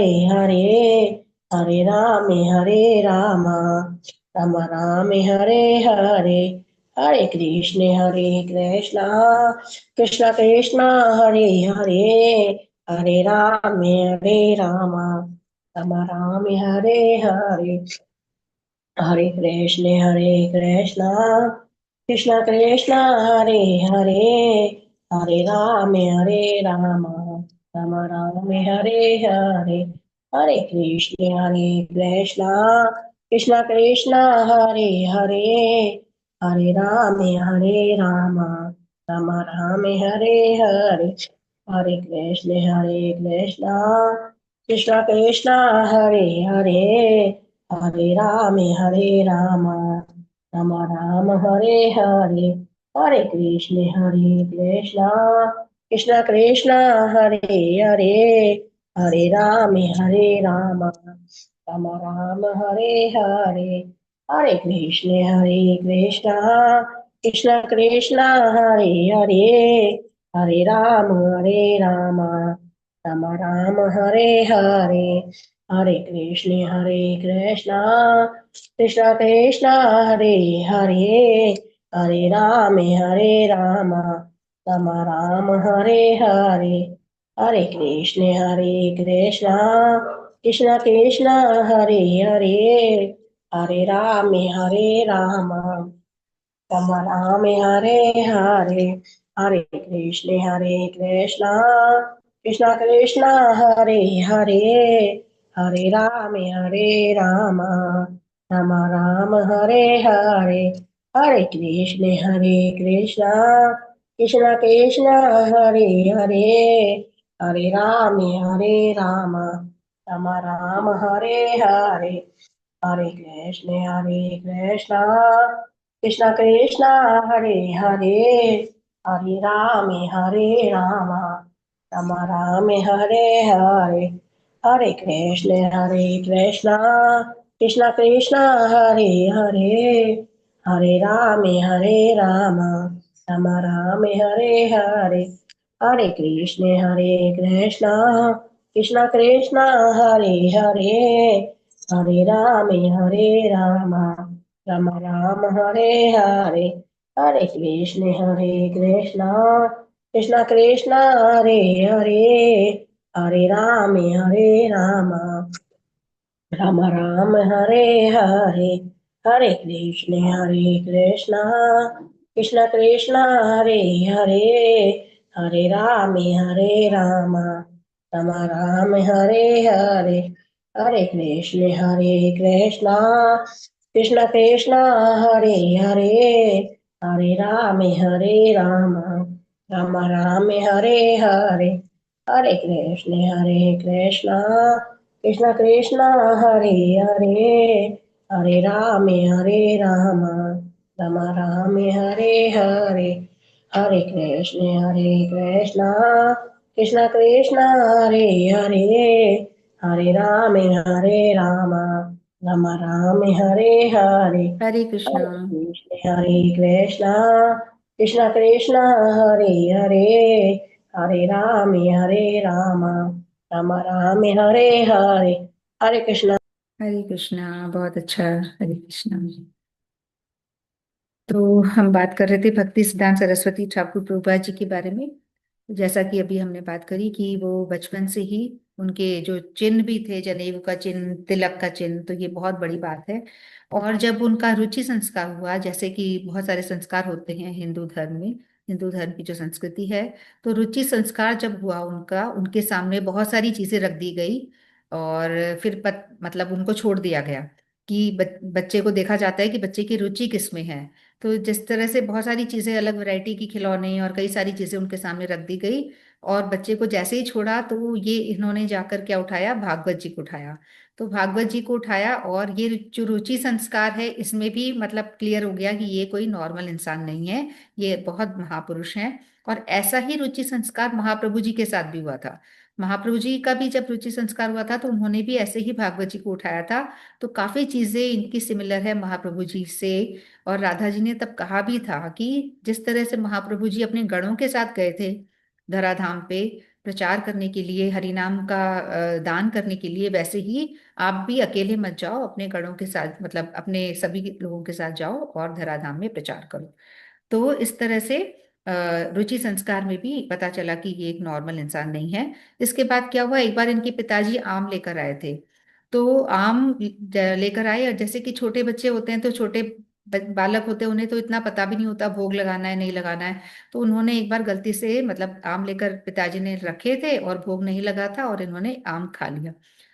हरे हरे, हरे राम राम हरे हरे, हरे कृष्ण कृष्ण कृष्ण हरे हरे, हरे राम राम हरे हरे, हरे कृष्ण कृष्ण कृष्ण हरे हरे, हरे राम राम हरे हरे, हरे कृष्ण कृष्ण कृष्ण हरे हरे, हरे राम राम हरे हरे, हरे कृष्ण कृष्ण कृष्ण हरे हरे, हरे राम राम राम हरे हरे, हरे कृष्ण कृष्ण कृष्ण हरे हरे हरे राम राम राम हरे हरे हरे कृष्ण कृष्ण कृष्ण हरे हरे हरे राम राम राम हरे हरे हरे कृष्ण कृष्ण कृष्ण हरे हरे हरे राम राम हरे हरे हरे कृष्ण कृष्ण कृष्ण हरे हरे हरे राम राम हरे हरे हरे कृष्ण कृष्ण कृष्ण हरे हरे हरे राम राम राम हरे हरे हरे कृष्ण कृष्ण कृष्ण हरे हरे हरे राम राम राम हरे हरे हरे कृष्ण कृष्ण कृष्ण हरे हरे हरे राम राम हरे हरे हरे कृष्ण कृष्ण कृष्ण हरे हरे हरे राम राम हरे हरे हरे कृष्ण कृष्ण कृष्ण हरे हरे हरे राम राम हरे हरे हरे कृष्ण कृष्ण कृष्ण हरे हरे हरे राम राम हरे हरे हरे कृष्ण कृष्ण कृष्ण हरे हरे हरे राम राम हरे हरे हरे कृष्ण कृष्ण कृष्ण हरे हरे हरे राम राम हरे हरे हरे कृष्ण कृष्ण कृष्ण हरे हरे हरे राम राम हरे हरे हरे कृष्ण कृष्ण कृष्ण हरे हरे हरे राम राम हरे हरे हरे कृष्णा। हरे कृष्ण कृष्ण कृष्ण हरे हरे हरे राम राम हरे हरे हरे कृष्ण। हरे कृष्णा, बहुत अच्छा। हरे कृष्णा। तो हम बात कर रहे थे भक्ति सिद्धांत सरस्वती ठाकुर प्रभुपाद जी के बारे में। जैसा कि अभी हमने बात करी कि वो बचपन से ही उनके जो चिन्ह भी थे, जनेऊ का चिन्ह, तिलक का चिन्ह, तो ये बहुत बड़ी बात है। और जब उनका रुचि संस्कार हुआ, जैसे कि बहुत सारे संस्कार होते हैं हिंदू धर्म में, हिंदू धर्म की जो संस्कृति है, तो रुचि संस्कार जब हुआ उनका, उनके सामने बहुत सारी चीजें रख दी गई। और फिर मतलब उनको छोड़ दिया गया कि बच्चे को देखा जाता है कि बच्चे की रुचि किस में है। तो जिस तरह से बहुत सारी चीजें, अलग वैरायटी की खिलौने और कई सारी चीजें उनके सामने रख दी गई। और बच्चे को जैसे ही छोड़ा तो ये इन्होंने जाकर क्या उठाया, भागवत जी को उठाया। तो भागवत जी को उठाया, और ये जो रुचि संस्कार है इसमें भी मतलब क्लियर हो गया कि ये कोई नॉर्मल इंसान नहीं है, ये बहुत महापुरुष हैं। और ऐसा ही रुचि संस्कार महाप्रभु जी के साथ भी हुआ था। महाप्रभु जी का भी जब रुचि संस्कार हुआ था तो उन्होंने भी ऐसे ही भागवत जी को उठाया था। तो काफी चीजें इनकी सिमिलर है महाप्रभु जी से। और राधा जी ने तब कहा भी था कि जिस तरह से महाप्रभु जी अपने गणों के साथ गए थे धराधाम पे प्रचार करने के लिए, हरिनाम का दान करने के लिए, वैसे ही आप भी अकेले मत जाओ, अपने गणों के साथ, मतलब अपने सभी लोगों के साथ जाओ और धराधाम में प्रचार करो। तो इस तरह से रुचि संस्कार में भी पता चला कि ये एक नॉर्मल इंसान नहीं है। इसके बाद क्या हुआ, एक बार इनके पिताजी आम लेकर आए थे। तो आम लेकर आए, और जैसे कि छोटे बच्चे होते हैं तो छोटे बालक होते हैं, उन्हें तो इतना पता भी नहीं होता भोग लगाना है नहीं लगाना है। तो उन्होंने एक बार गलती से, मतलब आम लेकर पिताजी ने रखे थे और भोग नहीं लगा था, और इन्होंने आम खा लिया।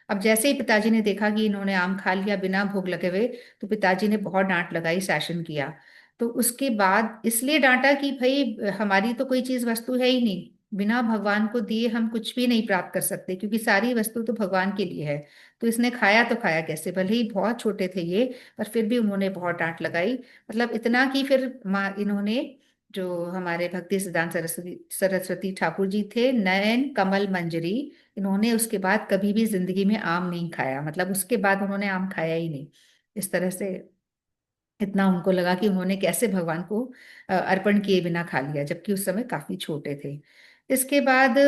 अब जैसे ही पिताजी ने देखा कि इन्होंने आम खा लिया बिना भोग लगे हुए, तो पिताजी ने बहुत डांट लगाई, शासन किया। तो उसके बाद इसलिए डांटा कि भाई हमारी तो कोई चीज वस्तु है ही नहीं, बिना भगवान को दिए हम कुछ भी नहीं प्राप्त कर सकते, क्योंकि सारी वस्तु तो भगवान के लिए है। तो इसने खाया तो खाया कैसे, भले ही बहुत छोटे थे ये, पर फिर भी उन्होंने बहुत डांट लगाई। मतलब इतना कि फिर माँ इन्होंने जो हमारे भक्ति सिद्धांत सरस्वती सरस्वती ठाकुर जी थे, नयन कमल मंजरी, इन्होंने उसके बाद कभी भी जिंदगी में आम नहीं खाया, मतलब उसके बाद उन्होंने आम खाया ही नहीं। इस तरह से इतना उनको लगा कि उन्होंने कैसे भगवान को अर्पण किए बिना खा लिया, जबकि उस समय काफी छोटे थे। इसके बाद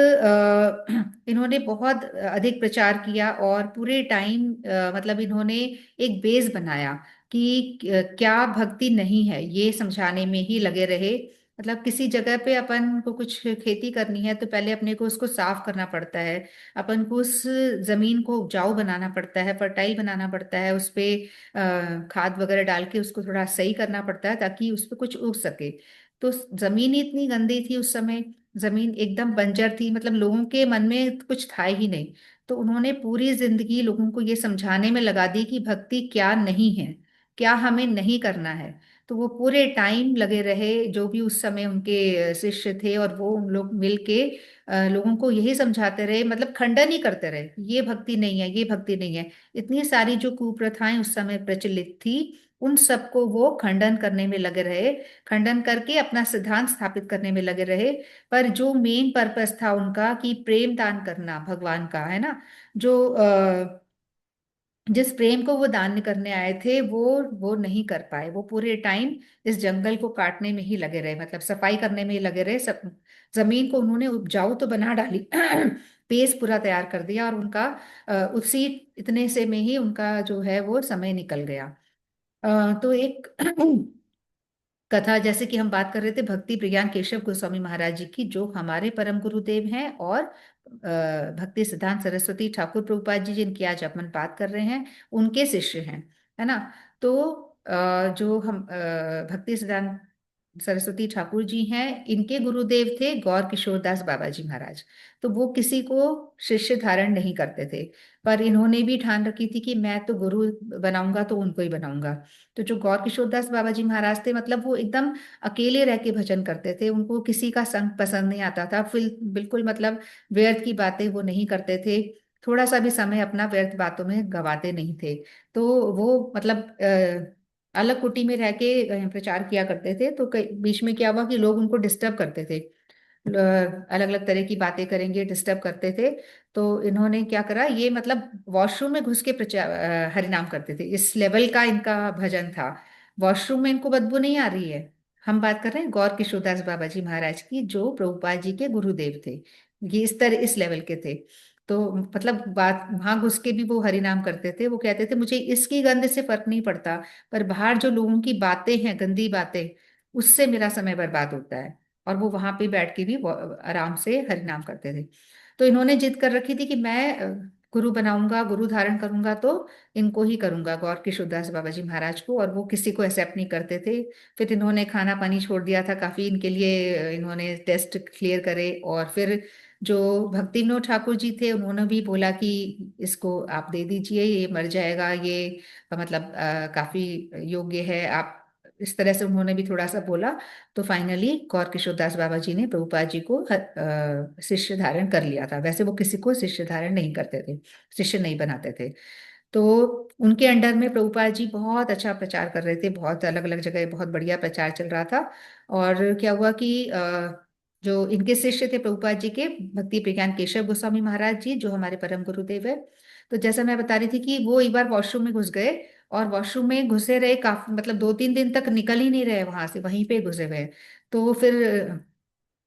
इन्होंने बहुत अधिक प्रचार किया और पूरे टाइम मतलब इन्होंने एक बेस बनाया कि क्या भक्ति नहीं है, ये समझाने में ही लगे रहे। मतलब किसी जगह पे अपन को कुछ खेती करनी है तो पहले अपने को उसको साफ करना पड़ता है, अपन को उस जमीन को उपजाऊ बनाना पड़ता है, फर्टाइल बनाना पड़ता है, उस पे खाद वगैरह डाल के उसको थोड़ा सही करना पड़ता है ताकि उस पे कुछ उग सके। तो जमीन ही इतनी गंदी थी उस समय, जमीन एकदम बंजर थी, मतलब लोगों के मन में कुछ था ही नहीं। तो उन्होंने पूरी जिंदगी लोगों को ये समझाने में लगा दी कि भक्ति क्या नहीं है, क्या हमें नहीं करना है। तो वो पूरे टाइम लगे रहे, जो भी उस समय उनके शिष्य थे, और वो उन लोग मिल के लोगों को यही समझाते रहे, मतलब खंडन ही करते रहे, ये भक्ति नहीं है, ये भक्ति नहीं है। इतनी सारी जो कुप्रथाएं उस समय प्रचलित थी, उन सबको वो खंडन करने में लगे रहे, खंडन करके अपना सिद्धांत स्थापित करने में लगे रहे। पर जो मेन पर्पस था उनका कि प्रेम दान करना भगवान का, है ना, जो जिस प्रेम को वो दान करने आए थे वो नहीं कर पाए। वो पूरे टाइम इस जंगल को काटने में ही लगे रहे, मतलब सफाई करने में ही लगे रहे। सब जमीन को उन्होंने उपजाऊ तो बना डाली, पेस पूरा तैयार कर दिया, और उनका उसी इतने से में ही उनका जो है वो समय निकल गया। तो एक कथा, जैसे कि हम बात कर रहे थे भक्ति प्रज्ञान केशव गोस्वामी महाराज जी की, जो हमारे परम गुरुदेव हैं, और भक्ति सिद्धांत सरस्वती ठाकुर प्रभुपाद जी जिनकी आज अपन बात कर रहे हैं, उनके शिष्य हैं, है ना। तो जो हम भक्ति सिद्धांत सरस्वती ठाकुर जी हैं, इनके गुरुदेव थे गौर किशोर दास बाबा जी महाराज। तो वो किसी को शिष्य धारण नहीं करते थे, पर इन्होंने भी ठान रखी थी कि मैं तो गुरु बनाऊंगा तो उनको ही बनाऊंगा। तो जो गौर किशोर दास बाबा जी महाराज थे, मतलब वो एकदम अकेले रह के भजन करते थे, उनको किसी का संग पसंद नहीं आता था, फिर बिल्कुल मतलब व्यर्थ की बातें वो नहीं करते थे, थोड़ा सा भी समय अपना व्यर्थ बातों में गवाते नहीं थे। तो वो मतलब अलग कुटी में रह के प्रचार किया करते थे। तो कई बीच में क्या हुआ कि लोग उनको डिस्टर्ब करते थे, अलग अलग तरह की बातें करेंगे, डिस्टर्ब करते थे। तो इन्होंने क्या करा, ये मतलब वॉशरूम में घुस के प्रचार हरिनाम करते थे, इस लेवल का इनका भजन था। वॉशरूम में इनको बदबू नहीं आ रही है। हम बात कर रहे हैं गौर किशोरदास बाबा जी महाराज की, जो प्रभुपाद जी के गुरुदेव थे। ये इस तरह इस लेवल के थे। तो मतलब बात वहां घुस के भी वो हरिनाम करते थे। वो कहते थे मुझे इसकी गंध से फर्क नहीं पड़ता, पर बाहर जो लोगों की बातें हैं, गंदी बातें, उससे मेरा समय बर्बाद होता है। और वो वहां पे बैठ के भी आराम से हरिनाम करते थे। तो इन्होंने जिद कर रखी थी कि मैं गुरु बनाऊंगा, गुरु धारण करूंगा तो इनको ही करूंगा, गौर किशोरदास बाबा जी महाराज को, और वो किसी को एक्सेप्ट नहीं करते थे। फिर इन्होंने खाना पानी छोड़ दिया था काफी इनके लिए, इन्होंने टेस्ट क्लियर करे। और फिर जो भक्ति विनोद ठाकुर जी थे, उन्होंने भी बोला कि इसको आप दे दीजिए, ये मर जाएगा, ये मतलब काफी योग्य है आप, इस तरह से उन्होंने भी थोड़ा सा बोला। तो फाइनली गौर किशोरदास बाबा जी ने प्रभुपाद जी को शिष्य धारण कर लिया था। वैसे वो किसी को शिष्य धारण नहीं करते थे, शिष्य नहीं बनाते थे। तो उनके अंडर में प्रभुपाद जी बहुत अच्छा प्रचार कर रहे थे, बहुत अलग अलग जगह बहुत बढ़िया प्रचार चल रहा था। और क्या हुआ कि जो इनके शिष्य थे प्रभुपाद जी के, भक्ति प्रज्ञान केशव गोस्वामी महाराज जी, जो हमारे परम गुरुदेव है, तो जैसा मैं बता रही थी कि वो एक बार वॉशरूम में घुस गए, और वॉशरूम में घुसे रहे काफी, मतलब 2-3 दिन तक निकल ही नहीं रहे वहां से, वहीं पे घुसे हुए हैं। तो फिर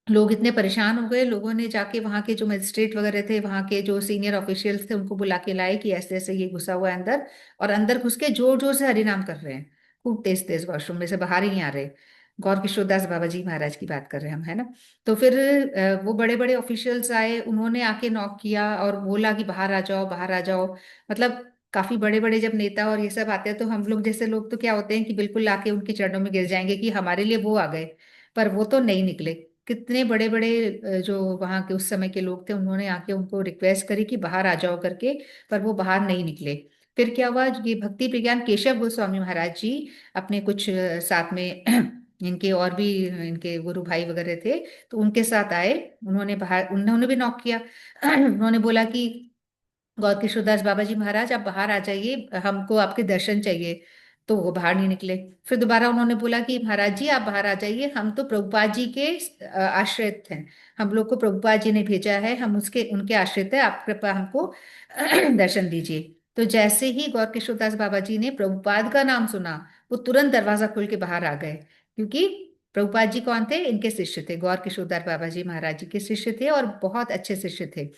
लोग इतने परेशान हो गए, लोगों ने जाके वहां के जो मजिस्ट्रेट वगैरह थे, वहां के जो सीनियर ऑफिशियल्स थे, उनको बुला के लाए कि ऐसे ऐसे ये घुसा हुआ है अंदर, और अंदर घुस के जोर जोर से हरिनाम कर रहे हैं, खूब तेज तेज, वॉशरूम में से बाहर ही नहीं आ रहे। गौर किशोरदास बाबा जी महाराज की बात कर रहे हैं हम, है ना। तो फिर वो बड़े बड़े ऑफिशियल्स आए, उन्होंने आके नॉक किया और बोला कि बाहर आ जाओ, बाहर आ जाओ। मतलब काफी बड़े बड़े जब नेता और ये सब आते हैं, तो हम लोग जैसे लोग तो क्या होते हैं कि बिल्कुल आके उनके चरणों में गिर जाएंगे कि हमारे लिए वो आ गए। पर वो तो नहीं निकले। कितने बड़े बड़े जो वहां के उस समय के लोग थे, उन्होंने आके उनको रिक्वेस्ट करी कि बाहर आ जाओ करके, पर वो बाहर नहीं निकले। फिर क्या हुआ, ये भक्ति प्रज्ञान केशव गोस्वामी महाराज जी अपने कुछ साथ में इनके और भी इनके गुरु भाई वगैरह थे, तो उनके साथ आए। उन्होंने बाहर, उन्होंने भी नॉक किया। उन्होंने बोला कि गौर किशोरदास बाबा जी महाराज आप बाहर आ जाइए, हमको आपके दर्शन चाहिए। तो वो बाहर नहीं निकले। फिर दोबारा उन्होंने बोला कि महाराज जी आप बाहर आ जाइए, हम तो प्रभुपाद जी के आश्रित हैं, हम लोग को प्रभुपाद जी ने भेजा है, हम उसके उनके आश्रित है, आप कृपा हमको दर्शन दीजिए। तो जैसे ही गौर किशोरदास बाबा जी ने प्रभुपाद का नाम सुना, वो तुरंत दरवाजा खोल के बाहर आ गए, क्योंकि प्रभुपाद जी कौन थे? इनके शिष्य थे, गौर किशोरदास बाबा जी महाराज जी के शिष्य थे, और बहुत अच्छे शिष्य थे।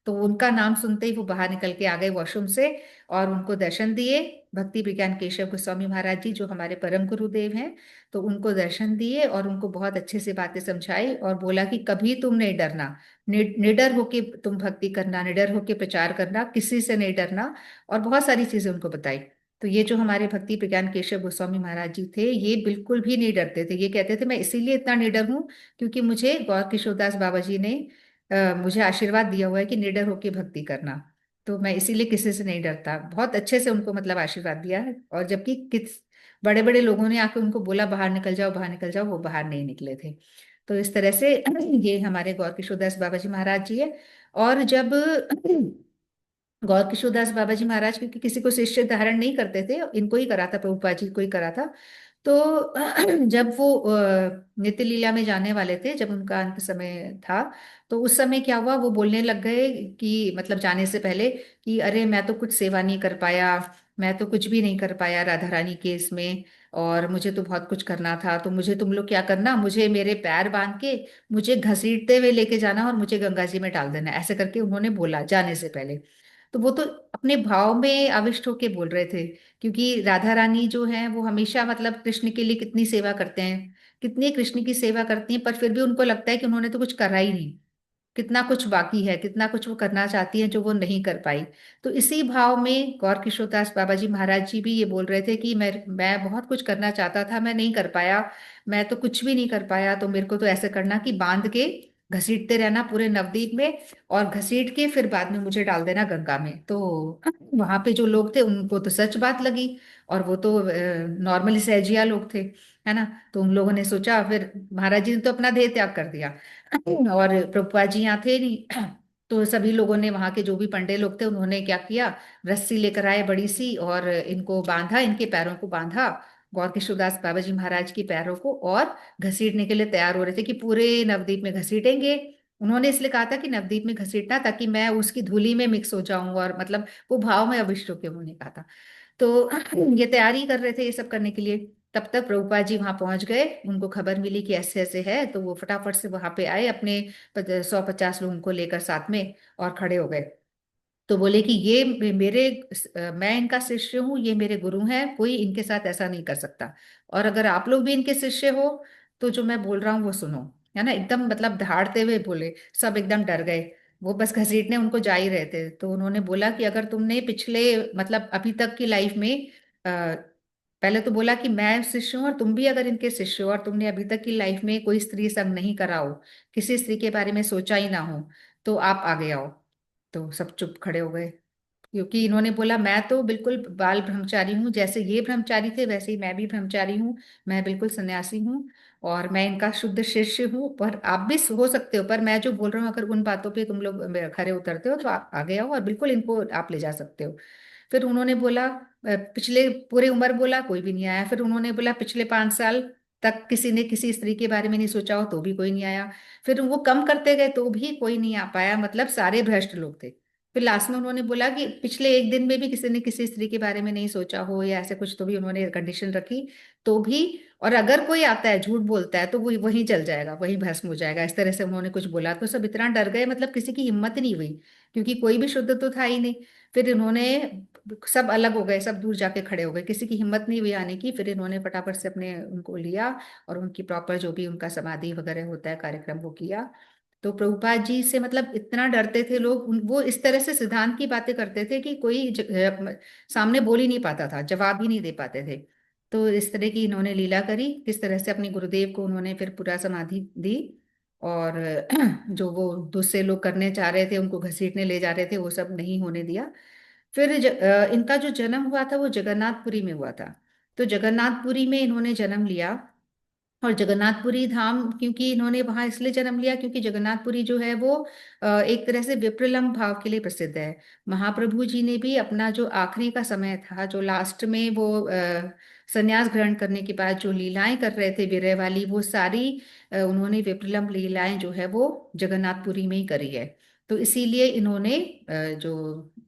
तो उनका नाम सुनते ही वो बाहर निकल के आ गए वॉशरूम से, और उनको दर्शन दिए। भक्ति विज्ञान केशव गोस्वामी महाराज जी जो हमारे परम गुरुदेव हैं, तो उनको दर्शन दिए और उनको बहुत अच्छे से बातें समझाई, और बोला कि कभी तुम नहीं डरना, निडर होके तुम भक्ति करना, निडर होके प्रचार करना, किसी से नहीं डरना, और बहुत सारी चीजें उनको बताई। तो ये जो हमारे भक्ति विज्ञान केशव गोस्वामी महाराज जी थे, ये बिल्कुल भी नहीं डरते थे। ये कहते थे मैं इसीलिए इतना निडर हूँ क्योंकि मुझे गौर किशोरदास बाबा जी ने मुझे आशीर्वाद दिया हुआ है कि निडर होके भक्ति करना, तो मैं इसीलिए किसी से नहीं डरता। बहुत अच्छे से उनको मतलब आशीर्वाद दिया है। और जबकि किस बड़े बड़े लोगों ने आके उनको बोला बाहर निकल जाओ, बाहर निकल जाओ, वो बाहर नहीं निकले थे। तो इस तरह से ये हमारे गौर किशोरदास बाबा जी महाराज जी है। और जब गौर किशोरदास बाबा जी महाराज क्योंकि किसी को शिष्य धारण नहीं करते थे, इनको ही करा था, प्रभुपाद जी को ही करा था। तो जब वो नित्य लीला में जाने वाले थे, जब उनका अंत समय था, तो उस समय क्या हुआ, वो बोलने लग गए कि मतलब जाने से पहले कि अरे मैं तो कुछ सेवा नहीं कर पाया, मैं तो कुछ भी नहीं कर पाया राधा रानी के इसमें, और मुझे तो बहुत कुछ करना था, तो मुझे तुम लोग क्या करना, मुझे मेरे पैर बांध के मुझे घसीटते हुए लेके जाना और मुझे गंगा जी में डाल देना, ऐसे करके उन्होंने बोला जाने से पहले। तो वो तो अपने भाव में आविष्ट होके बोल रहे थे, क्योंकि राधा रानी जो है वो हमेशा मतलब कृष्ण के लिए कितनी सेवा करते हैं, कितनी कृष्ण की सेवा करती हैं, पर फिर भी उनको लगता है कि उन्होंने तो कुछ करा ही नहीं, कितना कुछ बाकी है, कितना कुछ वो करना चाहती हैं जो वो नहीं कर पाई। तो इसी भाव में गौर किशोरदास बाबा जी महाराज जी भी ये बोल रहे थे कि मैं बहुत कुछ करना चाहता था, मैं नहीं कर पाया, मैं तो कुछ भी नहीं कर पाया, तो मेरे को तो ऐसे करना कि बांध के घसीटते रहना पूरे नवद्वीप में, और घसीट के फिर बाद में मुझे डाल देना गंगा में। तो वहां पे जो लोग थे उनको तो सच बात लगी, और वो तो नॉर्मली सहजिया लोग थे, है ना। तो उन लोगों ने सोचा, फिर महाराज जी ने तो अपना देह त्याग कर दिया, और प्रभुपाद जी यहाँ थे नहीं। तो सभी लोगों ने, वहां के जो भी पंडे लोग थे, उन्होंने क्या किया, रस्सी लेकर आए बड़ी सी, और इनको बांधा, इनके पैरों को बांधा, गौर किशोरदास बाबा जी महाराज के पैरों को, और घसीटने के लिए तैयार हो रहे थे कि पूरे नवद्वीप में घसीटेंगे। उन्होंने इसलिए कहा था कि नवद्वीप में घसीटना, ताकि मैं उसकी धूली में मिक्स हो जाऊं, और मतलब वो भाव में अविष्ट होके उन्होंने कहा था। तो ये तैयारी कर रहे थे ये सब करने के लिए। तब तक प्रभुपाद जी वहां पहुंच गए, उनको खबर मिली कि ऐसे ऐसे है, तो वो फटाफट से वहां पे आए, अपने 150 लोगों को लेकर साथ में, और खड़े हो गए। तो बोले कि ये मेरे मैं इनका शिष्य हूँ, ये मेरे गुरु हैं, कोई इनके साथ ऐसा नहीं कर सकता, और अगर आप लोग भी इनके शिष्य हो तो जो मैं बोल रहा हूँ वो सुनो, है ना। एकदम मतलब दहाड़ते हुए बोले, सब एकदम डर गए। वो बस घसीटने उनको जा ही रहे थे, तो उन्होंने बोला कि अगर तुमने पिछले मतलब अभी तक की लाइफ में पहले तो बोला कि मैं शिष्य हूँ और तुम भी अगर इनके शिष्य हो, और तुमने अभी तक की लाइफ में कोई स्त्री संग नहीं करा हो, किसी स्त्री के बारे में सोचा ही ना हो, तो आप आगे आओ। तो सब चुप खड़े हो गए, क्योंकि इन्होंने बोला मैं तो बिल्कुल बाल ब्रह्मचारी हूँ, जैसे ये ब्रह्मचारी थे वैसे ही मैं भी ब्रह्मचारी हूँ, मैं बिल्कुल सन्यासी हूँ, और मैं इनका शुद्ध शिष्य हूँ, पर आप भी हो सकते हो, पर मैं जो बोल रहा हूँ अगर उन बातों पे तुम लोग खरे उतरते हो तो आप आगे आओ, और बिल्कुल इनको आप ले जा सकते हो। फिर उन्होंने बोला पिछले पूरी उम्र बोला कोई भी नहीं आया, फिर उन्होंने बोला पिछले 5 साल तक किसी ने किसी स्त्री के बारे में नहीं सोचा हो, तो भी कोई नहीं आया। फिर वो कम करते गए तो भी कोई नहीं आ पाया, मतलब सारे भ्रष्ट लोग थे। फिर लास्ट में उन्होंने बोला कि पिछले एक दिन में भी किसी ने किसी स्त्री के बारे में नहीं सोचा हो या ऐसे कुछ, तो भी उन्होंने कंडीशन रखी, तो भी, और अगर कोई आता है झूठ बोलता है तो वो वहीं जल जाएगा, वहीं भस्म हो जाएगा, इस तरह से उन्होंने कुछ बोला। तो सब इतना डर गए, मतलब किसी की हिम्मत नहीं हुई, क्योंकि कोई भी शुद्ध तो था ही नहीं। फिर इन्होंने, सब अलग हो गए, सब दूर जाके खड़े हो गए, किसी की हिम्मत नहीं हुई आने की। फिर इन्होंने फटाफट से अपने उनको लिया, और उनकी प्रॉपर जो भी उनका समाधि वगैरह होता है कार्यक्रम वो किया। तो प्रभुपाद जी से मतलब इतना डरते थे लोग, वो इस तरह से सिद्धांत की बातें करते थे कि कोई सामने बोल ही नहीं पाता था, जवाब ही नहीं दे पाते थे। तो इस तरह की इन्होंने लीला करी, किस तरह से अपने गुरुदेव को उन्होंने फिर पूरा समाधि दी, और जो वो दूसरे लोग करने चाह रहे थे, उनको घसीटने ले जा रहे थे, वो सब नहीं होने दिया। फिर इनका जो जन्म हुआ था वो जगन्नाथपुरी में हुआ था। तो जगन्नाथपुरी में इन्होंने जन्म लिया, और जगन्नाथपुरी धाम क्योंकि इन्होंने वहां इसलिए जन्म लिया क्योंकि जगन्नाथपुरी जो है वो एक तरह से विप्रलम्ब भाव के लिए प्रसिद्ध है। महाप्रभु जी ने भी अपना जो आखिरी का समय था, जो लास्ट में वो संन्यास ग्रहण करने के बाद जो लीलाएं कर रहे थे विरह वाली, वो सारी उन्होंने विप्रलंभ लीलाएं जो है वो जगन्नाथपुरी में ही करी है। तो इसीलिए इन्होंने जो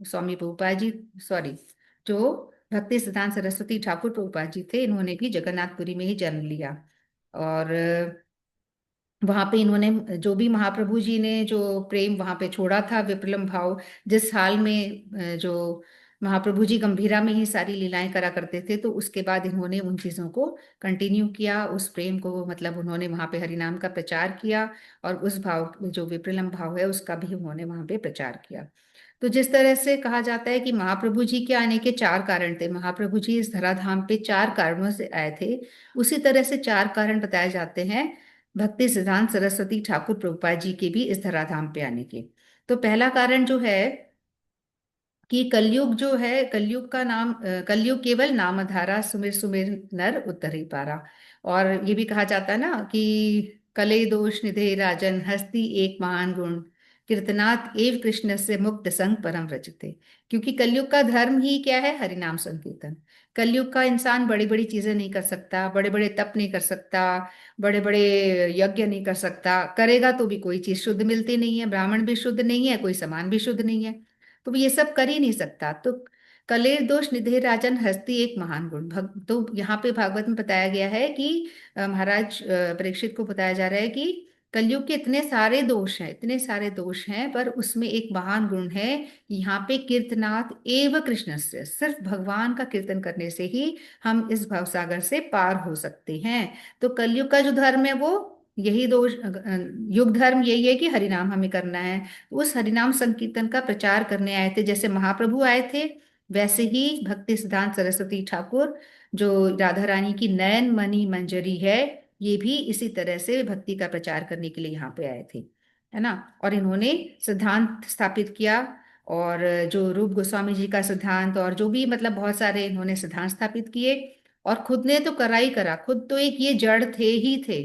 स्वामी प्रभुपाद जी, सॉरी, जो भक्ति सिद्धांत सरस्वती ठाकुर प्रभुपाद जी थे, इन्होंने भी जगन्नाथपुरी में ही जन्म लिया। और वहां पे इन्होंने जो भी महाप्रभु जी ने जो प्रेम वहां पे छोड़ा था, विप्रलम्भ भाव, जिस हाल में जो महाप्रभु जी गंभीरा में ही सारी लीलाएं करा करते थे, तो उसके बाद इन्होंने उन चीजों को कंटिन्यू किया, उस प्रेम को, मतलब उन्होंने वहां पे हरिनाम का प्रचार किया, और उस भाव जो विप्रलम्भ भाव है उसका भी उन्होंने वहां पे प्रचार किया। तो जिस तरह से कहा जाता है कि महाप्रभु जी के आने के चार कारण थे, महाप्रभु जी इस धराधाम पे चार कारणों से आए थे, उसी तरह से चार कारण बताए जाते हैं भक्ति सिद्धांत सरस्वती ठाकुर प्रभुपाद जी के भी इस धराधाम पे आने के। तो पहला कारण जो है कि कलयुग जो है, कलयुग का नाम, कलयुग केवल नामधारा, सुमिर सुमिर नर उतरे पारा। और ये भी कहा जाता है ना कि कले दोष निधे राजन, हस्ती एक महान गुण, कीर्तनात् एव कृष्ण से मुक्त संग परम रजते। क्योंकि कलयुग का धर्म ही क्या है? हरिनाम संकीर्तन। कलयुग का इंसान बड़ी बड़ी चीजें नहीं कर सकता, बड़े बड़े तप नहीं कर सकता, बड़े बड़े यज्ञ नहीं कर सकता, करेगा तो भी कोई चीज शुद्ध मिलती नहीं है, ब्राह्मण भी शुद्ध नहीं है, कोई समान भी शुद्ध नहीं है, तो ये सब कर ही नहीं सकता। तो कलेर दोष निधे राजन, हस्ती एक महान गुण। तो यहाँ पे भागवत में बताया गया है कि महाराज परीक्षित को बताया जा रहा है कि कलयुग के इतने सारे दोष हैं, इतने सारे दोष हैं, पर उसमें एक महान गुण है यहाँ पे, कीर्तनात् एव कृष्ण से, सिर्फ भगवान का कीर्तन करने से ही हम इस भवसागर से पार हो सकते हैं। तो कलयुग का जो धर्म है वो यही दोष, युग धर्म यही है कि हरिनाम हमें करना है। उस हरिनाम संकीर्तन का प्रचार करने आए थे, जैसे महाप्रभु आए थे, वैसे ही भक्ति सिद्धांत सरस्वती ठाकुर, जो राधा रानी की नयन मणि मंजरी है, ये भी इसी तरह से भक्ति का प्रचार करने के लिए यहाँ पे आए थे, है ना। और इन्होंने सिद्धांत स्थापित किया, और जो रूप गोस्वामी जी का सिद्धांत, और जो भी मतलब बहुत सारे इन्होंने सिद्धांत स्थापित किए। और खुद ने तो करा ही करा, खुद तो एक ये जड़ थे ही थे,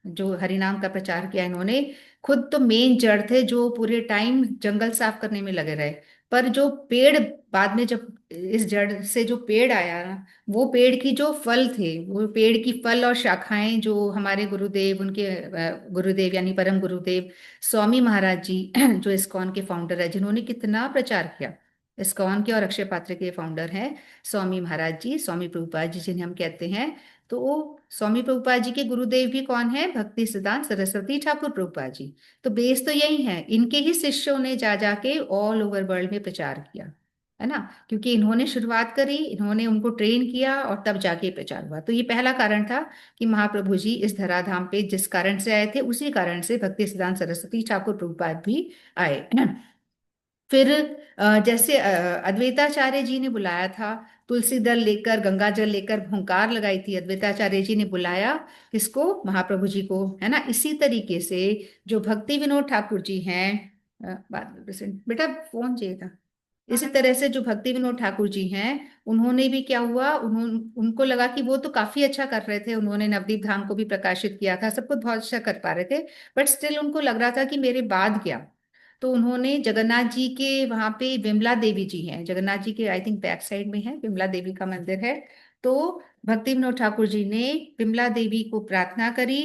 जो हरिनाम का प्रचार किया इन्होंने, खुद तो मेन जड़ थे, जो पूरे टाइम जंगल साफ करने में लगे रहे। पर जो पेड़ बाद में, जब इस जड़ से जो पेड़ आया ना, वो पेड़ की जो फल थे, वो पेड़ की फल और शाखाएं, जो हमारे गुरुदेव, उनके गुरुदेव यानी परम गुरुदेव स्वामी महाराज जी जो इस्कॉन के फाउंडर है, जिन्होंने कितना प्रचार किया, इस्कॉन के और अक्षय पात्र के फाउंडर हैं स्वामी महाराज जी, स्वामी प्रभुपाद जी जिन्हें हम कहते हैं। तो वो स्वामी प्रभुपाद जी के गुरुदेव भी कौन है? भक्ति सिद्धांत सरस्वती ठाकुर प्रभुपाद जी। तो बेस तो यही है, इनके ही शिष्यों ने जा जाके ऑल ओवर वर्ल्ड में प्रचार किया, है ना। क्योंकि इन्होंने शुरुआत करी, इन्होंने उनको ट्रेन किया, और तब जाके प्रचार हुआ। तो ये पहला कारण था कि महाप्रभु जी इस धराधाम पे जिस कारण से आए थे, उसी कारण से भक्ति सिद्धांत सरस्वती ठाकुर प्रभुपाद भी आए। फिर जैसे अद्वैताचार्य जी ने बुलाया था, तुलसी दल लेकर, गंगा जल लेकर हुंकार लगाई थी, अद्वैताचार्य जी ने बुलाया किसको? महाप्रभु जी को, है ना। इसी तरीके से जो भक्ति विनोद ठाकुर जी हैं, बात बेटा फोन चाहिए था। इसी तरह से जो भक्ति विनोद ठाकुर जी हैं, उन्होंने भी क्या हुआ, उनको लगा कि वो तो काफी अच्छा कर रहे थे, उन्होंने नवदीप धाम को भी प्रकाशित किया था, सब कुछ बहुत अच्छा कर पा रहे थे, बट स्टिल उनको लग रहा था कि मेरे बाद क्या। तो उन्होंने जगन्नाथ जी के वहां पे, विमला देवी जी हैं, जगन्नाथ जी के आई थिंक बैक साइड में है, विमला देवी का मंदिर है। तो भक्ति विनोद ठाकुर जी ने विमला देवी को प्रार्थना करी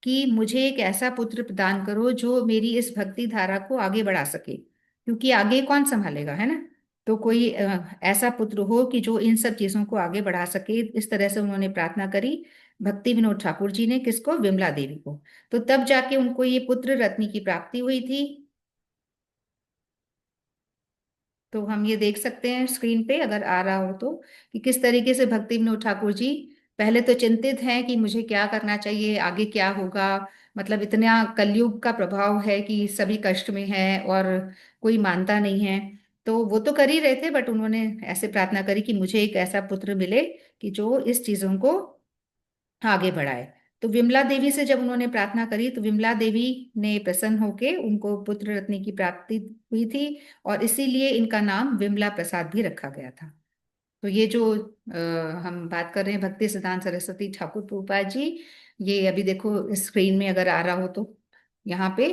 कि मुझे एक ऐसा पुत्र प्रदान करो जो मेरी इस भक्ति धारा को आगे बढ़ा सके, क्योंकि आगे कौन संभालेगा, है ना। तो कोई ऐसा पुत्र हो कि जो इन सब चीजों को आगे बढ़ा सके, इस तरह से उन्होंने प्रार्थना करी भक्ति विनोद ठाकुर जी ने, किसको? विमला देवी को। तो तब जाके उनको ये पुत्र रत्न की प्राप्ति हुई थी। तो हम ये देख सकते हैं स्क्रीन पे, अगर आ रहा हो तो, कि किस तरीके से भक्ति विनोद ठाकुर जी पहले तो चिंतित हैं कि मुझे क्या करना चाहिए, आगे क्या होगा, मतलब इतना कलयुग का प्रभाव है कि सभी कष्ट में है और कोई मानता नहीं है। तो वो तो कर ही रहे थे, बट उन्होंने ऐसे प्रार्थना करी कि मुझे एक ऐसा पुत्र मिले कि जो इस चीजों को आगे बढ़ाए। तो विमला देवी से जब उन्होंने प्रार्थना करी, तो विमला देवी ने प्रसन्न होके उनको पुत्र रत्न की प्राप्ति हुई थी, और इसीलिए इनका नाम विमला प्रसाद भी रखा गया था। तो ये जो हम बात कर रहे हैं भक्ति सिद्धांत सरस्वती ठाकुर प्रभुपाद जी, ये अभी देखो स्क्रीन में अगर आ रहा हो तो, यहाँ पे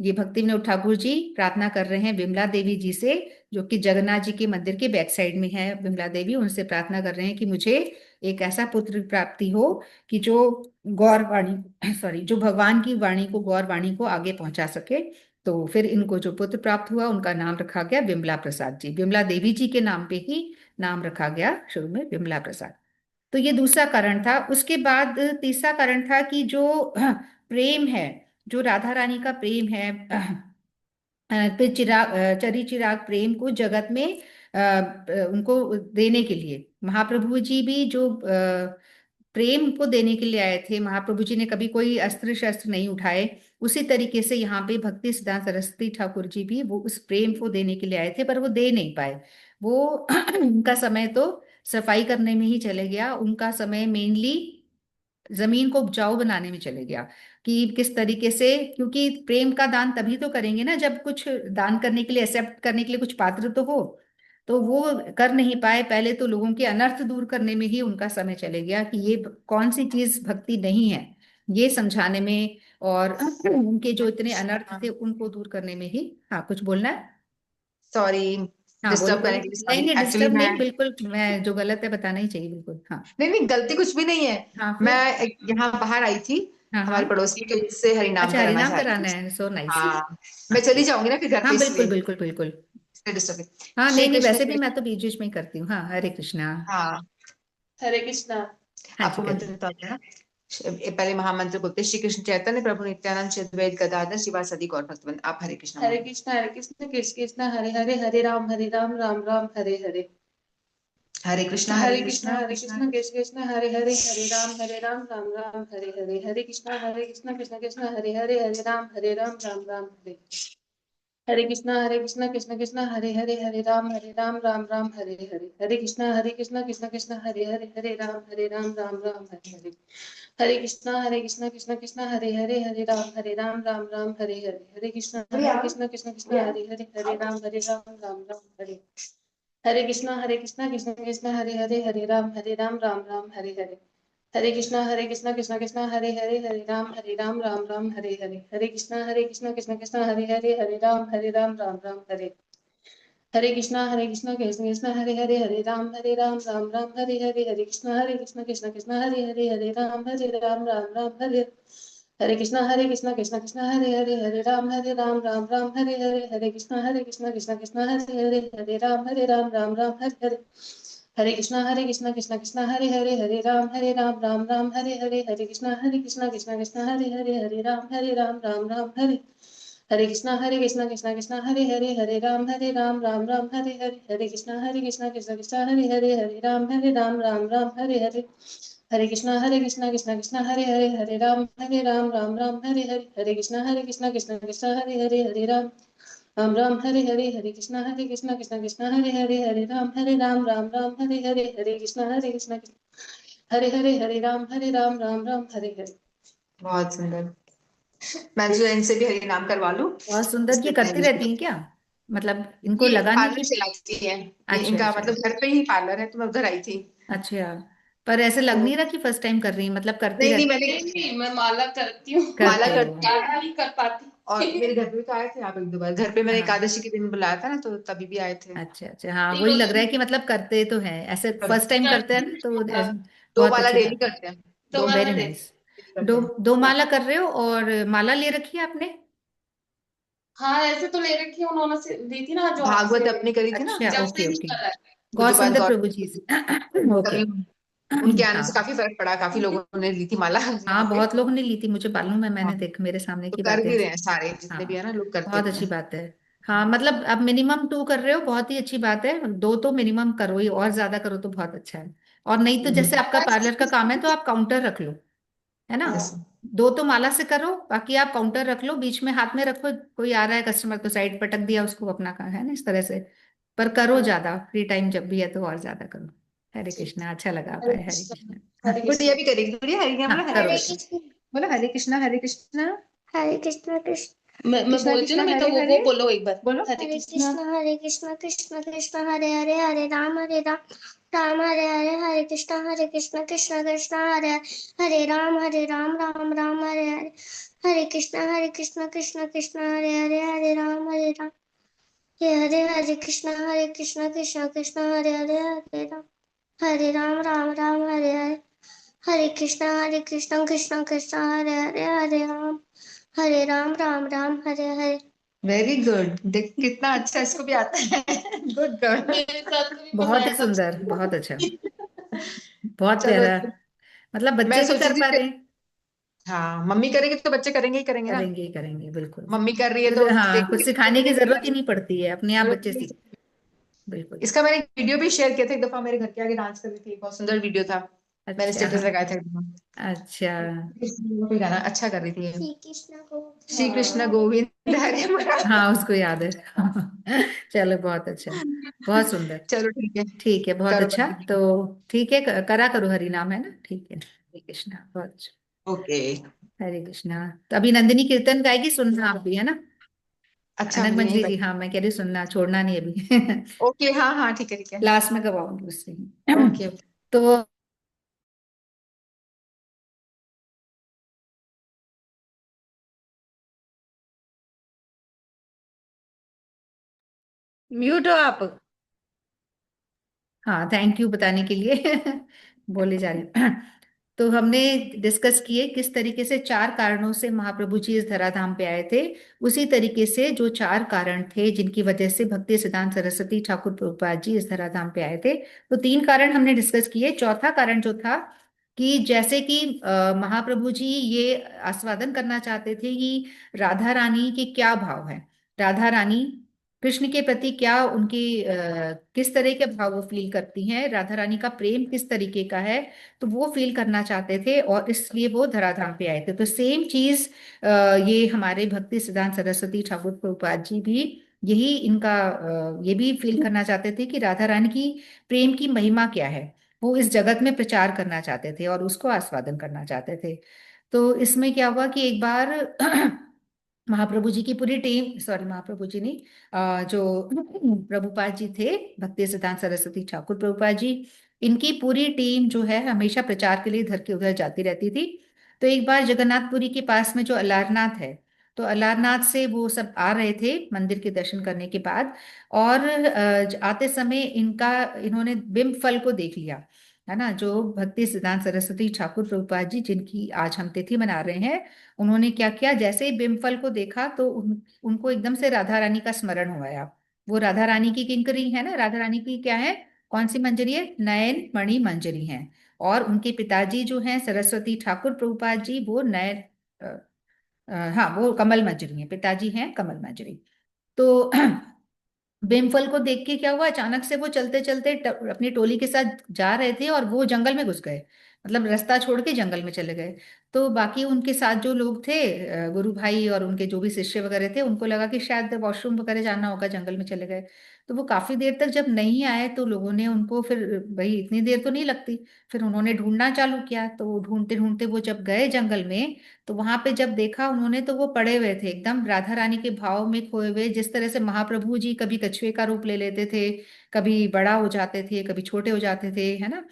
ये भक्ति विनोद ठाकुर जी प्रार्थना कर रहे हैं विमला देवी जी से, जो कि जगन्नाथ जी के मंदिर के बैक साइड में है। विमला देवी उनसे प्रार्थना कर रहे हैं कि मुझे एक ऐसा पुत्र की प्राप्ति हो कि जो गौर वाणी सॉरी जो भगवान की वाणी को, गौर वाणी को आगे पहुंचा सके। तो फिर इनको जो पुत्र प्राप्त हुआ उनका नाम रखा गया विमला प्रसाद जी। विमला देवी जी के नाम पे ही नाम रखा गया शुरू में विमला प्रसाद। तो ये दूसरा कारण था। उसके बाद तीसरा कारण था कि जो प्रेम है, जो राधा रानी का प्रेम है, फिर चरी चिराग प्रेम को जगत में उनको देने के लिए महाप्रभु जी भी जो प्रेम को देने के लिए आए थे। महाप्रभु जी ने कभी कोई अस्त्र शस्त्र नहीं उठाए। उसी तरीके से यहाँ पे भक्ति सिद्धांत सरस्वती ठाकुर जी भी वो उस प्रेम को देने के लिए आए थे, पर वो दे नहीं पाए। वो उनका समय तो सफाई करने में ही चले गया। उनका समय मेनली जमीन को उपजाऊ बनाने में चले गया कि किस तरीके से, क्योंकि प्रेम का दान तभी तो करेंगे ना जब कुछ दान करने के लिए, एक्सेप्ट करने के लिए कुछ पात्र तो हो। तो वो कर नहीं पाए। पहले तो लोगों के अनर्थ दूर करने में ही उनका समय चले गया कि ये कौन सी चीज भक्ति नहीं है, ये समझाने में, और उनके जो इतने अनर्थ थे उनको दूर करने में ही। हाँ, कुछ बोलना है? सॉरी, हाँ, बोलो डिस्टर्ब बोलो। करने के लिए नहीं सॉरी। नहीं, एक्चुअली डिस्टर्ब मैं नहीं, बिल्कुल। मैं जो गलत है बताना ही चाहिए, बिल्कुल। हाँ नहीं, गलती कुछ भी नहीं है। हाँ, मैं फिर। यहाँ बाहर आई थी हाँ हाँ। हमारे पड़ोसी के, उससे हरिनाम अच्छा, कराना हरिनाम चाह रही कराना थी। है, सो नाइस। हाँ, मैं ओके। चली जाऊंगी ना फिर घर पे, हाँ बिल्कुल इसलिए बिल्कुल बिल्कुल। डिस्टर्ब। हाँ श्री नहीं नहीं, कृष्ण वैसे भी श्री मैं तो बीच बीच में ही करती हूँ। हाँ, हरे कृष्णा। हाँ, हरे कृष्णा। हाँ जी, आपको करिए। मंत्र तो आता है ना? पहले महामंत्र बोलते हैं, श्री कृष्ण चैतन्य प्रभु नित्यानंद श्री अद्वैत गदाधर शिवासादि गौर भक्तवृंद। आप हरे कृष्णा। हरे कृष्ण कृष्ण कृष्ण हरे हरे, हरे राम राम राम हरे हरे। हरे कृष्ण कृष्ण कृष्ण कृष्ण हरे हरे, हरे राम राम राम हरे हरे। हरे कृष्ण कृष्ण कृष्ण हरे हरे, हरे राम राम राम हरे। हरे कृष्ण कृष्ण कृष्ण हरे हरे, हरे राम राम राम हरे हरे। हरे कृष्ण कृष्ण कृष्ण हरे हरे, हरे राम राम राम हरे हरे। हरे कृष्ण कृष्ण कृष्ण हरे हरे, हरे राम राम राम हरे हरे। हरे कृष्ण कृष्ण कृष्ण हरे हरे, हरे राम राम राम हरे। हरे कृष्ण कृष्ण कृष्ण हरे राम राम हरे हरे। हरे कृष्ण कृष्ण कृष्ण हरे राम राम हरे हरे। हरे कृष्ण कृष्ण कृष्ण हरे राम राम हरे। हरे कृष्ण कृष्ण कृष्ण हरे राम राम राम हरे हरे। हरे कृष्ण कृष्ण कृष्ण हरे राम राम हरे। हरे कृष्ण कृष्ण कृष्ण हरे राम राम राम हरे हरे। हरे कृष्ण कृष्ण कृष्ण हरे राम राम हरे हरे। हरे कृष्ण कृष्ण कृष्ण हरे राम राम हरे हरे। हरे कृष्ण कृष्ण कृष्ण हरे राम राम हरे। हरे कृष्ण कृष्ण कृष्ण हरे राम राम राम हरे हरे। हरे कृष्ण कृष्ण कृष्ण हरे राम राम हरे हरे। हरे कृष्ण कृष्ण कृष्ण हरे राम राम हरे हरे। हरे कृष्ण कृष्ण कृष्ण हरे राम हरे हरे। हरे कृष्ण कृष्ण कृष्ण हरे राम राम हरे हरे। हरे कृष्ण कृष्ण हरे राम राम हरे हरे। बहुत सुंदर। मैं जो इनसे भी हरि नाम करवा लूं, बहुत सुंदर। ये इसलिए करती रहती मैंने हैं क्या? मतलब इनको ये लगा नहीं पार्लर कि। चलाती है। ये अच्छा इनका अच्छा मतलब घर पे ही पार्लर है, तो मैं उधर आई थी। अच्छा। पर ऐसे लग तो नहीं रहा कि फर्स्ट टाइम कर रही हैं, मतलब करती नहीं, रहती। नहीं, मैं माला करती हूँ। माला करते हो? करती हूँ, नहीं कर पाती। और मेरे घर पे भी तो आए थे आप एक दो बार। घर पे मैंने हाँ। एकादशी के दिन बुलाया था ना, तो तभी भी आए थे। अच्छा अच्छा, हाँ वही लग रहा है कि मतलब करते तो हैं, ऐसे फर्स्ट टाइम करते हैं ना, तो दो बहुत माला अच्छी डेली बात है। करते हैं। दो वेरी माला नाइस। डेली दो करते हैं। दो माला कर रहे हो, और माला ले रखी है आपने? हाँ, ऐसे तो ले रखी है, उन्होंने से दी थी ना, जो भागवत अपनी करी थी ना, अच्छा, जब ओके से नहीं ओके। कर रहा है। वो गौर जो बात सुंदर गौर प्रभु जी से। ओके। तभी उनके आने से हाँ काफी फर्क पड़ा, काफी लोगों ने ली थी माला यहाँ हाँ, पे। बहुत लोगों ने ली थी, मुझे मालूम है, मैंने हाँ, देख, मेरे सामने तो की कर बात है। भी रहे हैं सारे जितने भी हाँ, है ना, लोग करते बहुत भी अच्छी हैं। बात है। हाँ, मतलब अब मिनिमम 2 कर रहे हो, बहुत ही अच्छी बात है। 2 तो मिनिमम करो ही, और ज्यादा करो तो बहुत अच्छा है। और नहीं तो जैसे आपका पार्लर का काम है तो आप काउंटर रख लो, है ना। Yes. 2 तो माला से करो, बाकी आप काउंटर रख लो, बीच में हाथ में रखो, कोई आ रहा है कस्टमर तो साइड पटक दिया उसको, अपना काम है ना, इस तरह से। पर करो ज्यादा, फ्री टाइम जब भी है तो और ज्यादा करो। हरे कृष्णा, अच्छा लगा हरे पाए, हरे कृष्ण। कृष्णा। हाँ हरे गुड़िया भी करेगी, गुड़िया हरे हाँ, बोलो, हरे करो बेटा। कृष्ण। बोलो हरे कृष्णा हरे कृष्णा। हरे कृष्ण कृष्ण, मैं बोलती हूँ ना बेटा, वो बोलो एक बार। बोलो हरे कृष्ण कृष्ण कृष्ण हरे हरे, हरे राम राम हरे हरे हरे कृष्ण कृष्ण कृष्ण हरे हरे राम राम राम हरे हरे हरे कृष्ण कृष्ण हरे हरे राम हरे कृष्ण कृष्ण हरे राम राम हरे हरे कृष्ण कृष्ण हरे राम राम हरे वेरी गुड, देख कितना अच्छा इसको भी आता है। Good girl. मेरे साथ भी बहुत ही बनाया सुंदर, बहुत अच्छा, बहुत चलो, प्यारा। मतलब मैं बच्चे भी सोच कर रही पा थी रहे हैं। हाँ, मम्मी करेगी तो बच्चे करेंगे ही करेंगे ना। करेंगे ही करेंगे, बिल्कुल। मम्मी कर रही है फिर तो हाँ, कुछ देखेंगे तो सिखाने की करेंगे, जरूरत ही नहीं पड़ती है, अपने आप जरूरत बच्चे नहीं। सीख। बिल्कुल। इसका मैंने एक वीडियो भी शेयर किया था एक दफा, मेरे घर के आगे डांस कर रही थी, बहुत सुंदर वीडियो था। मैंने अच्छा। स्टेटस लगाया था एक दफा। अच्छा। कोई गाना अच्छा कर रही थी ये। श्री कृष्ण हरे गोविंद हरे मुरारी। हाँ, उसको याद है। चलो, बहुत अच्छा, बहुत सुंदर। चलो ठीक है, ठीक है, बहुत करो अच्छा। तो कंटिन्यू। ठीक है, करा करो हरि नाम, है ना? ठीक है, हरे कृष्णा, बहुत अच्छा। ओके। हरे कृष्णा। तो अभी नंदिनी कीर्तन गाएगी, सुनना आप भी, है ना? अच्छा, अनक मुझे यहीं मंजरी पर। जी, हाँ, मैं कह रही हूँ सुनना, छोड़ना नहीं अभी। ओके, हाँ हाँ, ठीक है ठीक है। लास्ट में गवाऊंगी उससे। Okay okay. तो म्यूट हो आप। हाँ, थैंक यू बताने के लिए। बोले जा रही हूँ। तो हमने डिस्कस किए किस तरीके से चार कारणों से महाप्रभु जी इस धराधाम पे आए थे। उसी तरीके से जो चार कारण थे जिनकी वजह से भक्ति सिद्धांत सरस्वती ठाकुर प्रभुपाद जी इस धराधाम पे आए थे, तो तीन कारण हमने डिस्कस किए। चौथा कारण जो था कि जैसे कि महाप्रभु जी ये आस्वादन करना चाहते थे कि राधा रानी के क्या भाव है, राधा रानी कृष्ण के प्रति क्या उनकी किस तरह के भाव वो फील करती हैं, राधा रानी का प्रेम किस तरीके का है, तो वो फील करना चाहते थे और इसलिए वो धराधाम पे आए थे। तो सेम चीज ये हमारे भक्ति सिद्धांत सरस्वती ठाकुर प्रभुपाद जी भी यही इनका ये भी फील करना चाहते थे कि राधा रानी की प्रेम की महिमा क्या है, वो इस जगत में प्रचार करना चाहते थे और उसको आस्वादन करना चाहते थे। तो इसमें क्या हुआ कि एक बार महाप्रभु जी की पूरी टीम, सॉरी महाप्रभु जी नहीं, जो प्रभुपाद जी थे, भक्ति सिद्धांत सरस्वती ठाकुर प्रभुपाद जी, इनकी पूरी टीम जो है हमेशा प्रचार के लिए इधर के उधर जाती रहती थी। तो एक बार जगन्नाथपुरी के पास में जो अलारनाथ है, तो अलारनाथ से वो सब आ रहे थे मंदिर के दर्शन करने के बाद, और आते समय इन्होंने बिंब फल को देख लिया, है ना? जो भक्ति सिद्धांत सरस्वती ठाकुर प्रभुपाद जी जिनकी आज हम तिथि मना रहे हैं, उन्होंने क्या किया, जैसे ही बिम्फल को देखा तो उनको एकदम से राधा रानी का स्मरण हो आया। वो राधा रानी की किंकरी है ना, राधा रानी की क्या है, कौन सी मंजरी है? नयन मणि मंजरी है। और उनके पिताजी जो हैं सरस्वती ठाकुर प्रभुपाद जी, वो नयन हाँ, वो कमल मंजरी है, पिताजी हैं कमल मंजरी। तो बेमफल को देख के क्या हुआ, अचानक से वो चलते चलते अपनी टोली के साथ जा रहे थे और वो जंगल में घुस गए, मतलब रास्ता छोड़ के जंगल में चले गए। तो बाकी उनके साथ जो लोग थे, गुरु भाई और उनके जो भी शिष्य वगैरह थे, उनको लगा कि शायद वॉशरूम वगैरह जाना होगा, जंगल में चले गए। तो वो काफी देर तक जब नहीं आए तो लोगों ने उनको फिर, भाई इतनी देर तो नहीं लगती, फिर उन्होंने ढूंढना चालू किया। तो ढूंढते ढूंढते वो जब गए जंगल में, तो वहां पे जब देखा उन्होंने, तो वो पड़े हुए थे एकदम राधा रानी के भाव में खोए हुए। जिस तरह से महाप्रभु जी कभी कछुए का रूप ले लेते थे, कभी बड़ा हो जाते थे, कभी छोटे हो जाते थे, है ना?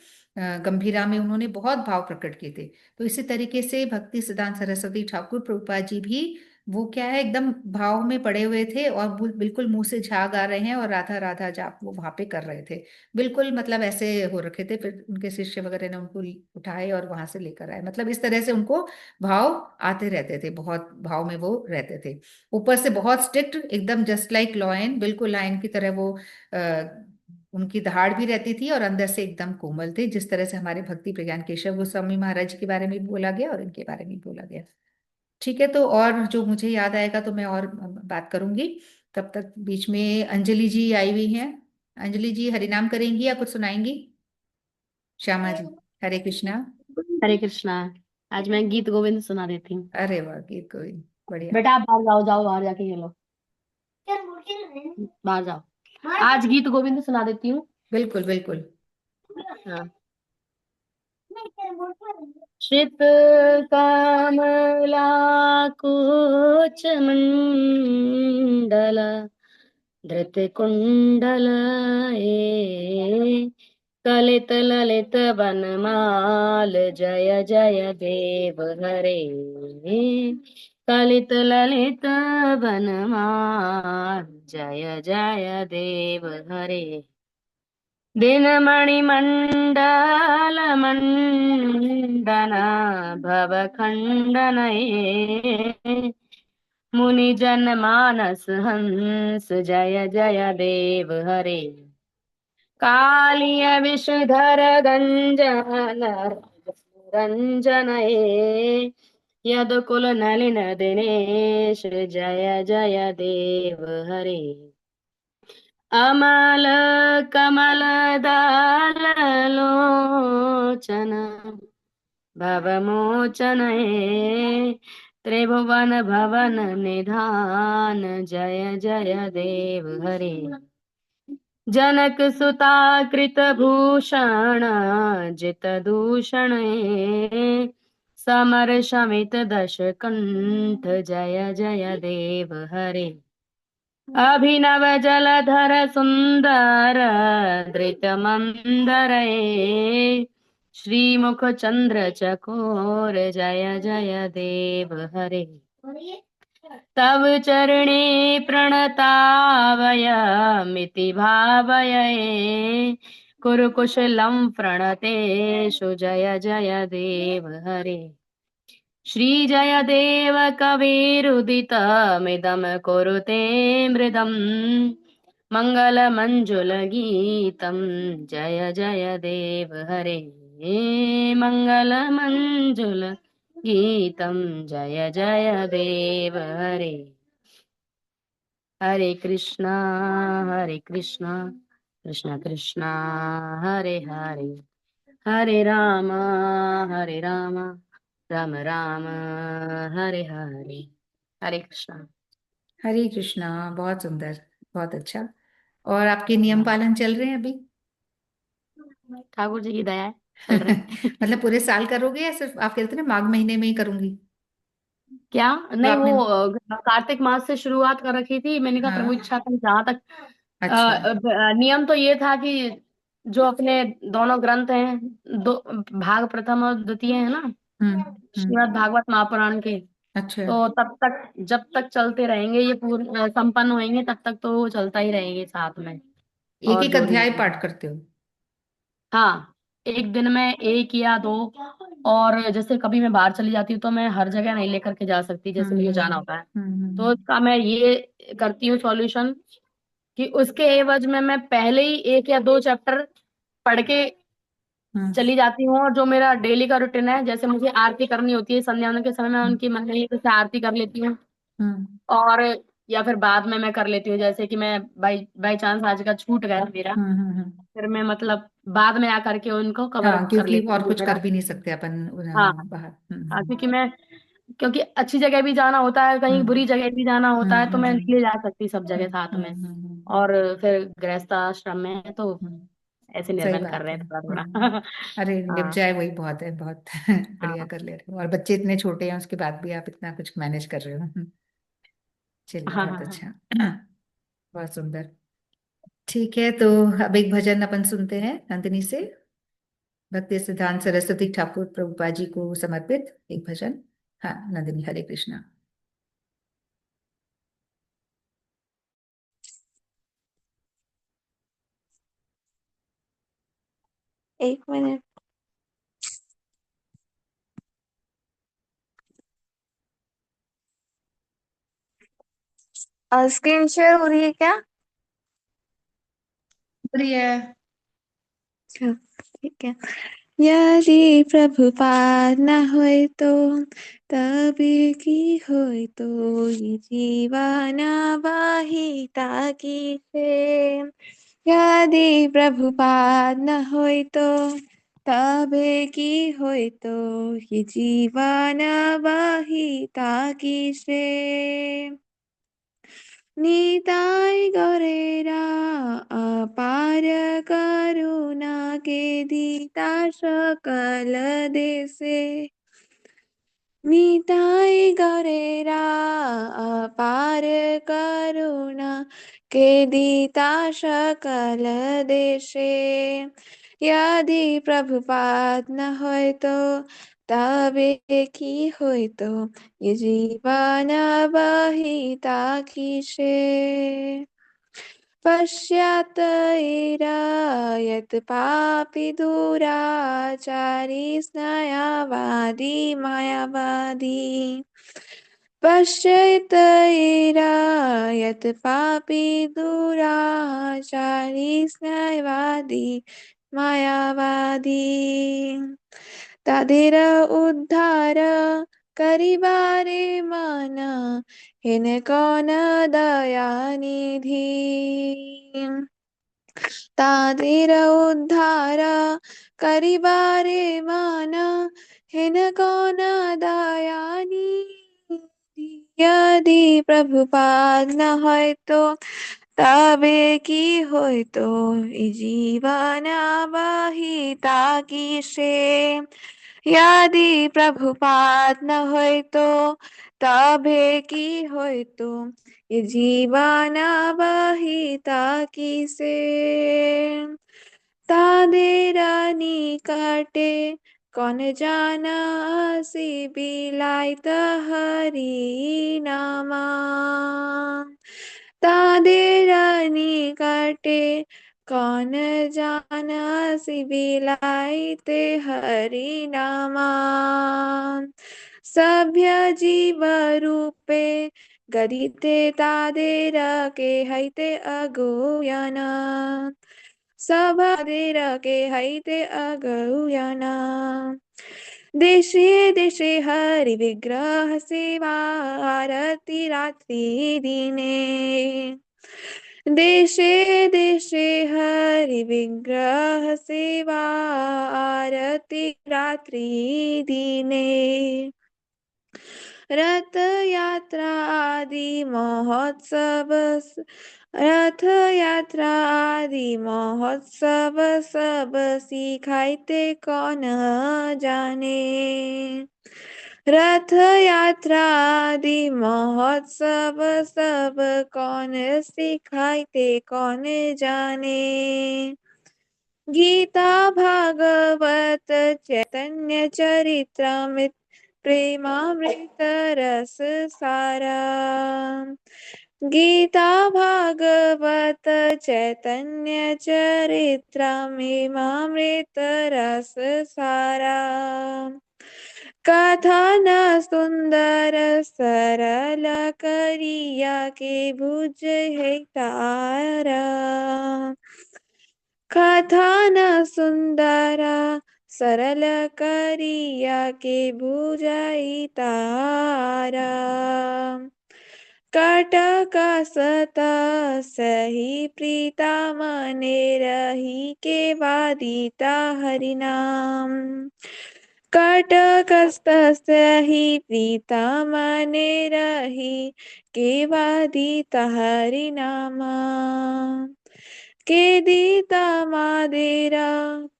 गंभीरा में उन्होंने बहुत भाव प्रकट किए थे। तो इसी तरीके से भक्ति सिद्धांत सरस्वती ठाकुर प्रभुपाद जी भी, वो क्या है, एकदम भाव में पड़े हुए थे और बिल्कुल मुंह से झाग आ रहे हैं और राधा राधा जाप वो वहां पे कर रहे थे, बिल्कुल मतलब ऐसे हो रखे थे। फिर उनके शिष्य वगैरह ने उनको उठाए और वहां से लेकर आए, मतलब इस तरह से उनको भाव आते रहते थे, बहुत भाव में वो रहते थे। ऊपर से बहुत स्ट्रिक्ट, एकदम जस्ट लाइक लॉयन, बिल्कुल लायन की तरह वो उनकी दहाड़ भी रहती थी, और अंदर से एकदम कोमल थे, जिस तरह से हमारे भक्ति प्रज्ञान केशव गोस्वामी महाराज के बारे में भी बोला गया और इनके बारे में भी बोला गया। ठीक है, तो और जो मुझे याद आएगा तो मैं और बात करूंगी। तब तक बीच में अंजलि जी आई हुई हैं। अंजलि जी हरिनाम करेंगी या कुछ सुनाएंगी? श्यामा जी, हरे कृष्णा। हरे कृष्णा। आज मैं गीत गोविंद सुना देती हूँ। अरे वाह, गीत गोविंद, बढ़िया। बेटा आप बाहर जाओ, जाओ बाहर जाके खेलो, बाहर जाओ। आज गीत गोविंद सुना देती हूँ। बिल्कुल बिल्कुल। हाँ। श्रित कमला कुच मंडल धृत कुंडल कलित ललित बनमाल जय जय देव हरे। कलित ललित बनमाल जय जय देव हरे। दिनमणि मंडल मंडन भव खंडन मुनि जन मानस हंस जय जय देव हरे। कालिय विषधर गंजन रंजन यदुकुल नलिन दिनेश जय जय देव हरे। अमल कमल दल लोचन भवमोचन त्रिभुवन भवन निधान जय जय देव हरे। जनक सुता कृत भूषण जित दूषण समर शमित दश कंठ जय जय देव हरे। अभिनव जलधर सुंदर धृत मंदर श्रीमुख चंद्र चकोर जय जय देव हरे। तव चरणे प्रणतावय मिति भावय कुरुकुशलं प्रणतेषु जय जय देव हरे। श्री जय देव कविरुदितमिदं कुरुते मृदम् मंगल मंजुल गीतम जय जय देव हरे। मंगल मंजुल गीतम जय जय देव हरे। हरे कृष्णा कृष्ण कृष्ण हरे हरे हरे राम राम राम हरे हरे। हरे कृष्णा। हरे कृष्णा। बहुत सुंदर, बहुत अच्छा। और आपके नियम पालन चल रहे हैं अभी? ठाकुर जी की दया है, चल रहे हैं। मतलब पूरे साल करोगे या सिर्फ आप कहते थे ना माघ महीने में ही करूंगी? क्या तो नहीं, आपने। वो कार्तिक मास से शुरुआत कर रखी थी। मैंने कहा प्रभु हाँ। इच्छा थी जहां तक अच्छा। नियम तो ये था कि जो अपने दोनों ग्रंथ हैं, दो भाग प्रथम और द्वितीय है ना, हम्म। हम्म। श्रीमद् भागवत महापुराण के, अच्छा। तो तब तक जब तक चलते रहेंगे ये पूर्ण संपन्न होंगे तब तक तो वो चलता ही रहेंगे साथ में। एक और एक जो अध्याय नहीं, पाठ करते हो? हाँ, एक दिन में एक या दो। और जैसे कभी मैं बाहर चली जाती हूँ तो मैं हर जगह नहीं लेकर के जा सकती, जैसे मुझे जाना होता है, तो उसका मैं ये करती हूँ सॉल्यूशन कि उसके एवज में मैं पहले ही एक या दो चैप्टर पढ़ के हम्म। चली जाती हूँ। और जो मेरा डेली का रूटीन है, जैसे मुझे आरती करनी होती है संध्या वंदन के समय में, हम्म। उनकी मंडली से आरती कर लेती हूँ। हम्म। और या फिर बाद में मैं कर लेती हूँ, जैसे कि मैं बाई बाई चांस आज का छूट गया मेरा, हम्म। फिर मैं मतलब बाद में आकर के उनको कवर हाँ, कर क्योंकि लेती और हूँ कुछ मेरा। कर भी नहीं सकते अपन। हाँ बाहर। हाँ, क्योंकि अच्छी जगह भी जाना होता है, कहीं हम्म। बुरी जगह भी जाना होता हम्म। है, तो मैं नहीं ले जा सकती सब जगह हम्म। साथ में। हम्म। और फिर गृहस्थ आश्रम में है तो हम्म। ऐसे सही निर्बंध कर बात रहे है। हैं थोड़ा हम्म। थोड़ा। अरे निप हाँ जाए वही बहुत है, बहुत बढ़िया हाँ कर ले रहे हो। और बच्चे इतने छोटे हैं उसके बाद भी आप इतना कुछ मैनेज कर रहे हो। चलिए, हाँ बहुत हाँ हाँ। अच्छा। बहुत सुंदर। ठीक है, तो अब एक भजन अपन सुनते हैं नंदिनी से। भक्ति सिद्धांत सरस्वती ठाकुर प्रभुपा जी को समर्पित एक भजन। हाँ नंदिनी, हरे कृष्णा। एक मिनट। स्क्रीन शेयर हो रही है क्या? प्रिय अच्छा, ठीक है। यदि प्रभुपाद न होय तो तबे की होय तो ये जीवाना वाहिता की से। यदि प्रभुपाद न होय तो तबे की होय तो ये जीवाना वाहिता की से। निताय गौरेरा अपार करुणा के दीता सकल देशे। निताय गौरेरा अपार करुणा के दीता सकल देशे। यदि प्रभुपाद न होय तो तबे की होय तो ये जीवन बहिता किसे पश्चात् यत् पापी दुराचारी स्नयावादी मायावादी पश्चात् यत् पापी दुराचारी स्नयवादी मायावादी तादेर उद्धार करिबारे मन हेन कौन दयानिधि तादेर उद्धार करिबारे मन हेन कौन दयानिधि यदि प्रभुपाद न होय तो तबे की होय तो जीवन बहिता किसे यदि प्रभुपाद न होय तो तबे की होय तो ये जीवन बहिता किसे तादेर निकटे कौन जाना आसी बिलाइत हरि नामा तादेर निकटे कौन जाना आसी बिलाइत हरि नामा सभ्य जीव रूपे गदिते तादेर के हैते अगुयना सभादेर के हैते अगुयना देशे देशे हरि विग्रह सेवा आरती रात्रि दिने देशे देशे हरि विग्रह सेवा आरती रात्रि दिने रथ यात्रा आदि महोत्सव रथ यात्रा आदि महोत्सव सब सिखाइते कौन जाने रथ यात्रा आदि महोत्सव सब कौन सिखाइते कौन जाने गीता भागवत चैतन्य चरित्रामृत प्रेमामृत रस सारा गीता भागवत चैतन्य चरित्रामृत रस सारा कथन सुंदर सरल करिया के भुज है तारा कथन सुंदर सरल करिया के बुझाई तारा कटक सत सही प्रीता मने रही के वादिता हरिनाम कटकस्त सही प्रीता मने रही के वादिता हरिनामा के दीता मादेरा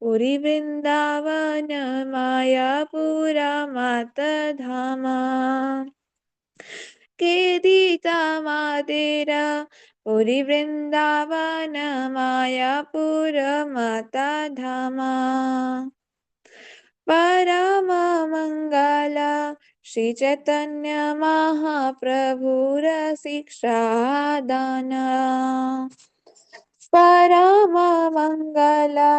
पुरी वृंदावन मायापुरा मात धामा के दीता मादेरा पुरी वृंदावन मायापुर माता धामा परम मंगला श्री चैतन्य महाप्रभुर शिक्षा दाना परम मंगला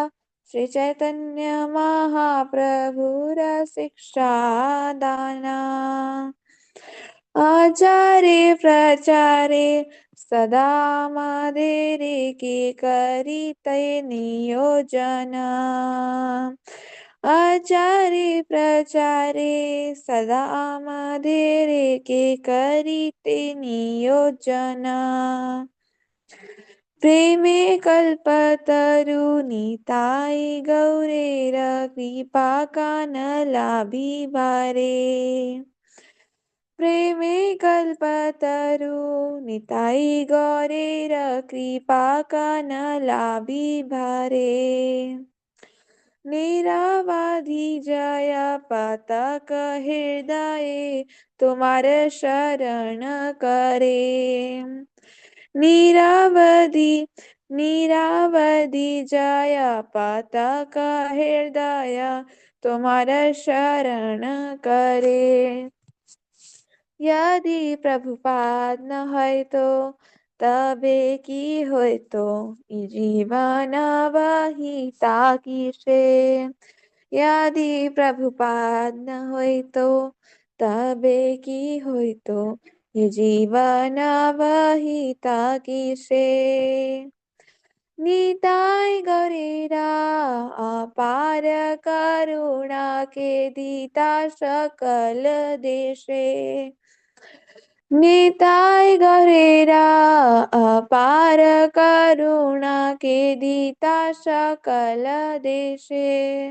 श्री चैतन्य महाप्रभुर शिक्षा दाना आचार्य प्रचारे सदा मादेरे के करिते नियोजना आचार्य प्रचारे सदा मादेरे के करिते नियोजना प्रेमे कल्पतरु निताई गौरेर कृपा कानलाभि बारे प्रेमे कल्पतरु निताई गौरेर कृपा कानलाभि बारे निरावाधि जय पतक हृदय तुम्हार शरण करे निरावधि निरावधि जय पताक हृदय तुम्हारा शरण करे। यदि प्रभुपाद न है तो तबे की होय तो ई जीवन वही ताकि से। यदि प्रभुपाद न होय तो तबे की होय तो ये जीवन वही ताकि से। निताय गौरीरा अपार करुणा के दीता सकल देशे। निताय गौरीरा अपार करुणा के दीता सकल देशे।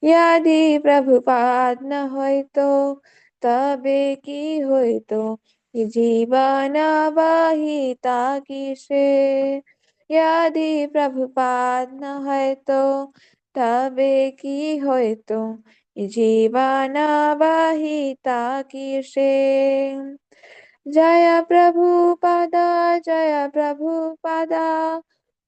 यदि प्रभुपाद न होय तो तबे की होय तो ये जीवन वही ताकि से। यदि प्रभुपाद न है तो तबे की होय तो ये जीवन वही ताकि से। जय प्रभुपादा जय प्रभुपादा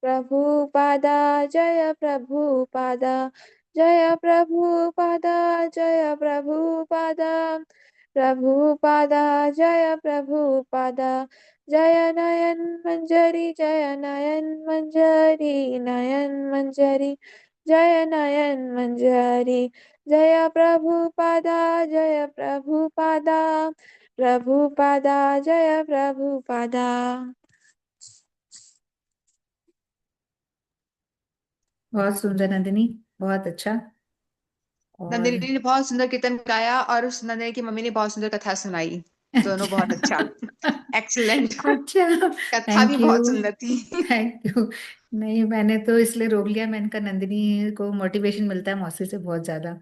प्रभुपादा जय प्रभुपादा जय प्रभुपादा जय प्रभुपादा प्रभुपादा जय प्रभुपादा। जय नयन मंजरी जय नयन मंजरी नयन मंजरी जय नयन मंजरी। जय प्रभुपादा जय प्रभुपादा प्रभुपादा जय प्रभुपादा। बहुत सुंदर नंदिनी, बहुत अच्छा। और नंदिनी ने बहुत सुंदर कीर्तन गाया और उस नंदिनी की मम्मी ने बहुत सुंदर कथा सुनाई। दोनों बहुत अच्छा, एक्सीलेंट। अच्छा, कथा भी थैंक बहुत यू, सुंदर थी। Thank you. नहीं, मैंने तो इसलिए रोक लिया, मैंने कहा नंदिनी को मोटिवेशन मिलता है मौसी से बहुत ज्यादा।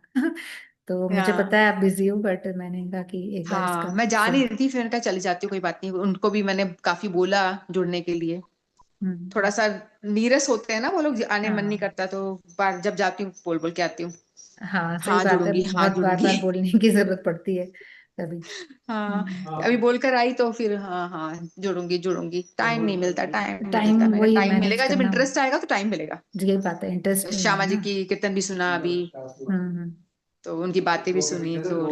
तो मुझे पता हाँ है आप बिजी हो, बट मैंने कहा कि एक बार हाँ, इसका मैं जा सुन। नहीं रही थी, फिर उनका चली जाती हूँ, कोई बात नहीं। उनको भी मैंने काफी बोला जुड़ने के लिए। हम्म। थोड़ा सा नीरस होते हैं ना वो लोग, आने मन नहीं हाँ करता, तो बार जब जाती हूँ बोल बोल के आती हूँ। हाँ, सही हाँ बात है, जुड़ूंगी, हाँ बहुत बार जुड़ूंगी। बार बोलने की जरूरत पड़ती है तभी। हाँ, अभी हम्म। बोल कर आई तो फिर हाँ हाँ जुड़ूंगी जुड़ूंगी। टाइम नहीं मिलता, टाइम नहीं टाइम, मिलता। मेरा वही टाइम मैनेज मिलेगा जब करना, इंटरेस्ट आएगा तो टाइम मिलेगा। यही बात है, इंटरेस्ट नहीं है श्यामा जी ना। की कीर्तन भी सुना अभी, हम्म। तो उनकी बातें भी सुनी, तो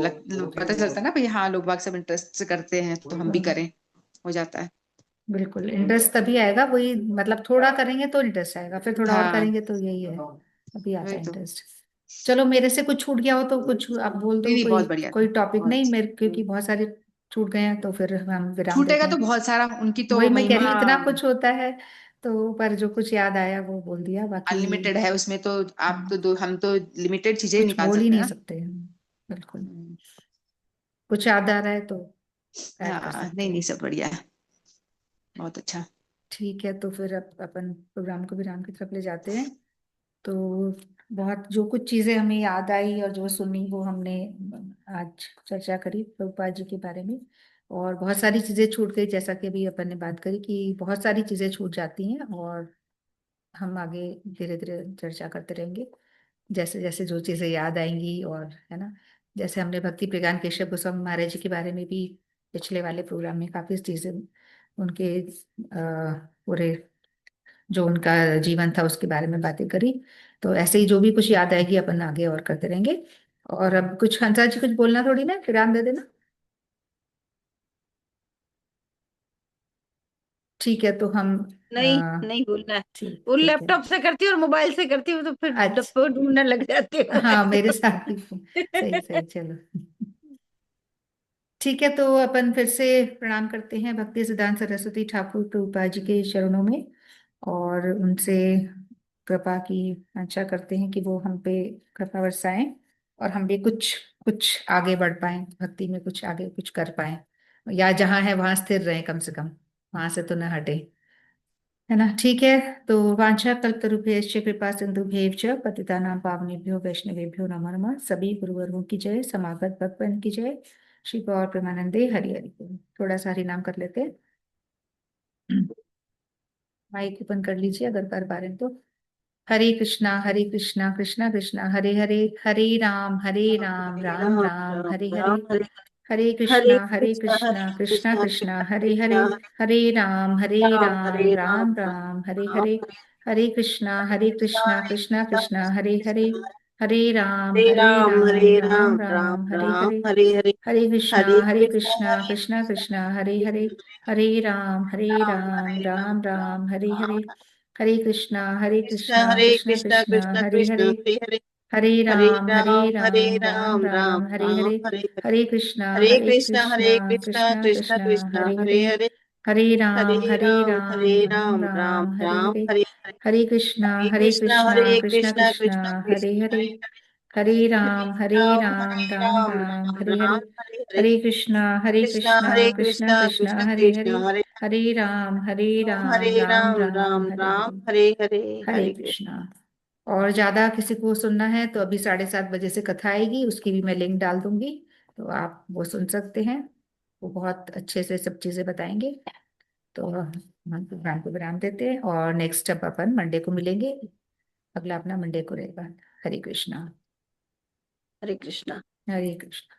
पता चलता है ना भाई, हाँ लोग बाग सब इंटरेस्ट से करते हैं तो हम भी हम्म। करें, हो जाता है। बिल्कुल, इंटरेस्ट तभी आएगा, वही मतलब थोड़ा करेंगे तो इंटरेस्ट आएगा, फिर थोड़ा और हाँ करेंगे तो यही है, अभी आता वही है तो। इंटरेस्ट। चलो, मेरे से कुछ छूट गया हो तो कुछ आप बोल नहीं दो, नहीं, कोई बहुत बढ़िया कोई था, टॉपिक बहुत नहीं अच्छा। मेरे, क्योंकि बहुत सारे छूट गए हैं, तो फिर हम विराम छूटेगा देते तो हैं। बहुत सारा, उनकी तो वही मैं कह महिमा रही हूँ, इतना कुछ होता है, तो पर जो कुछ याद आया वो बोल दिया, बाकी अनलिमिटेड है उसमें तो। आप तो हम्म, दो, हम तो लिमिटेड चीजें ही कुछ निकाल बोल ही सकते हैं नहीं ना। सकते हम। बिल्कुल, हम्म, कुछ याद आ रहा है तो ऐड कर हाँ सकते नहीं नहीं, हैं। सब बढ़िया है, बहुत अच्छा। ठीक है, तो फिर अब अपन प्रोग्राम को विराम की तरफ ले जाते हैं। तो बहुत जो कुछ चीजें हमें याद आई और जो सुनी वो हमने आज चर्चा करी प्रभुपाद जी के बारे में। और बहुत सारी चीजें छूट गई, जैसा कि अभी अपन ने बात करी कि बहुत सारी चीजें छूट जाती हैं, और हम आगे धीरे धीरे चर्चा करते रहेंगे जैसे जैसे जो चीजें याद आएंगी, और है ना, जैसे हमने भक्ति प्रज्ञान केशव गोस्वामी महाराज जी के बारे में भी पिछले वाले प्रोग्राम में काफी चीजें उनके पूरे जो उनका जीवन था उसके बारे में बातें करी। तो ऐसे ही जो भी कुछ याद आएगी अपन आगे और करते रहेंगे। और अब कुछ हंसा जी कुछ बोलना थोड़ी ना, विराम दे देना। ठीक है, तो हम नहीं नहीं बोलना है। ठीक वो ठीक है। लैपटॉप से करती हूँ और मोबाइल से करती हूँ, तो फिर अच्छा, डब्बे ढूंढने लग जाती हूँ हाँ मैं मेरे तो। साथ भी सही सही, चलो। ठीक है, तो अपन फिर से प्रणाम करते हैं भक्ति सिद्धांत सरस्वती ठाकुर प्रभुपाद जी के चरणों में, और उनसे कृपा की वांछा करते हैं कि वो हम पे कृपा बरसाएं, और हम भी कुछ कुछ आगे बढ़ पाएं भक्ति में, कुछ आगे कुछ कर पाएं, या जहाँ है वहां स्थिर रहें, कम से कम वहां से तो न हटे, है ना। ठीक है, तो वांछा कल्पतरुभ्यश्च कृपा सिंधुभ्यैव च पतितानां पावनेभ्यो वैष्णवेभ्यो नमो नमः। सभी गुरुवरों की जय, समागत भक्तगण की जय। श्री गौर प्रेमानंदे हरि हरि बोल। थोड़ा सा हरि नाम कर लेते हैं। माइक ओपन कर लीजिए अगर कर पा रहे हैं तो। हरे कृष्णा कृष्णा कृष्णा हरे हरे, हरे राम राम राम राम राम हरे हरे, राम हरे हरे हरे कृष्णा कृष्णा कृष्णा हरे हरे, हरे राम राम राम हरे हरे, हरे कृष्णा कृष्णा कृष्णा हरे हरे, हरे राम राम राम हरे हरे, हरे हरे, हरे कृष्णा हरे कृष्णा कृष्णा हरे हरे, हरे राम राम राम हरे हरे, हरे कृष्णा कृष्णा कृष्णा कृष्णा कृष्ण हरे कृष्ण हरे, हरे हरे, हरे हरे राम राम राम राम हरे राम हरे, हरे हरे, हरे कृष्ण कृष्णा कृष्ण कृष्ण कृष्णा कृष्ण हरे हरे हरे, हरे, हरे राम राम राम हरे राम हरे, हरे हरे, हरे कृष्णा कृष्णा कृष्ण कृष्णा कृष्ण हरे कृष्ण हरे, हरे हरे, हरे राम राम हरे हरे, राम हरे हरे, हरे कृष्णा कृष्णा कृष्ण कृष्णा कृष्ण हरे हरे, कृष्ण हरे, हरे राम राम राम हरे राम हरे, हरे हरे, हरे हरे कृष्ण। कृष्णा। और ज्यादा किसी को सुनना है तो अभी 7:30 बजे से कथा आएगी, उसकी भी मैं लिंक डाल दूंगी, तो आप वो सुन सकते हैं। वो बहुत अच्छे से सब चीजें बताएंगे। तो हम प्रोग्राम को विराम देते हैं और नेक्स्ट अब अपन मंडे को मिलेंगे। अगला अपना मंडे को रहेगा। हरे कृष्णा। हरे कृष्णा। हरे कृष्णा।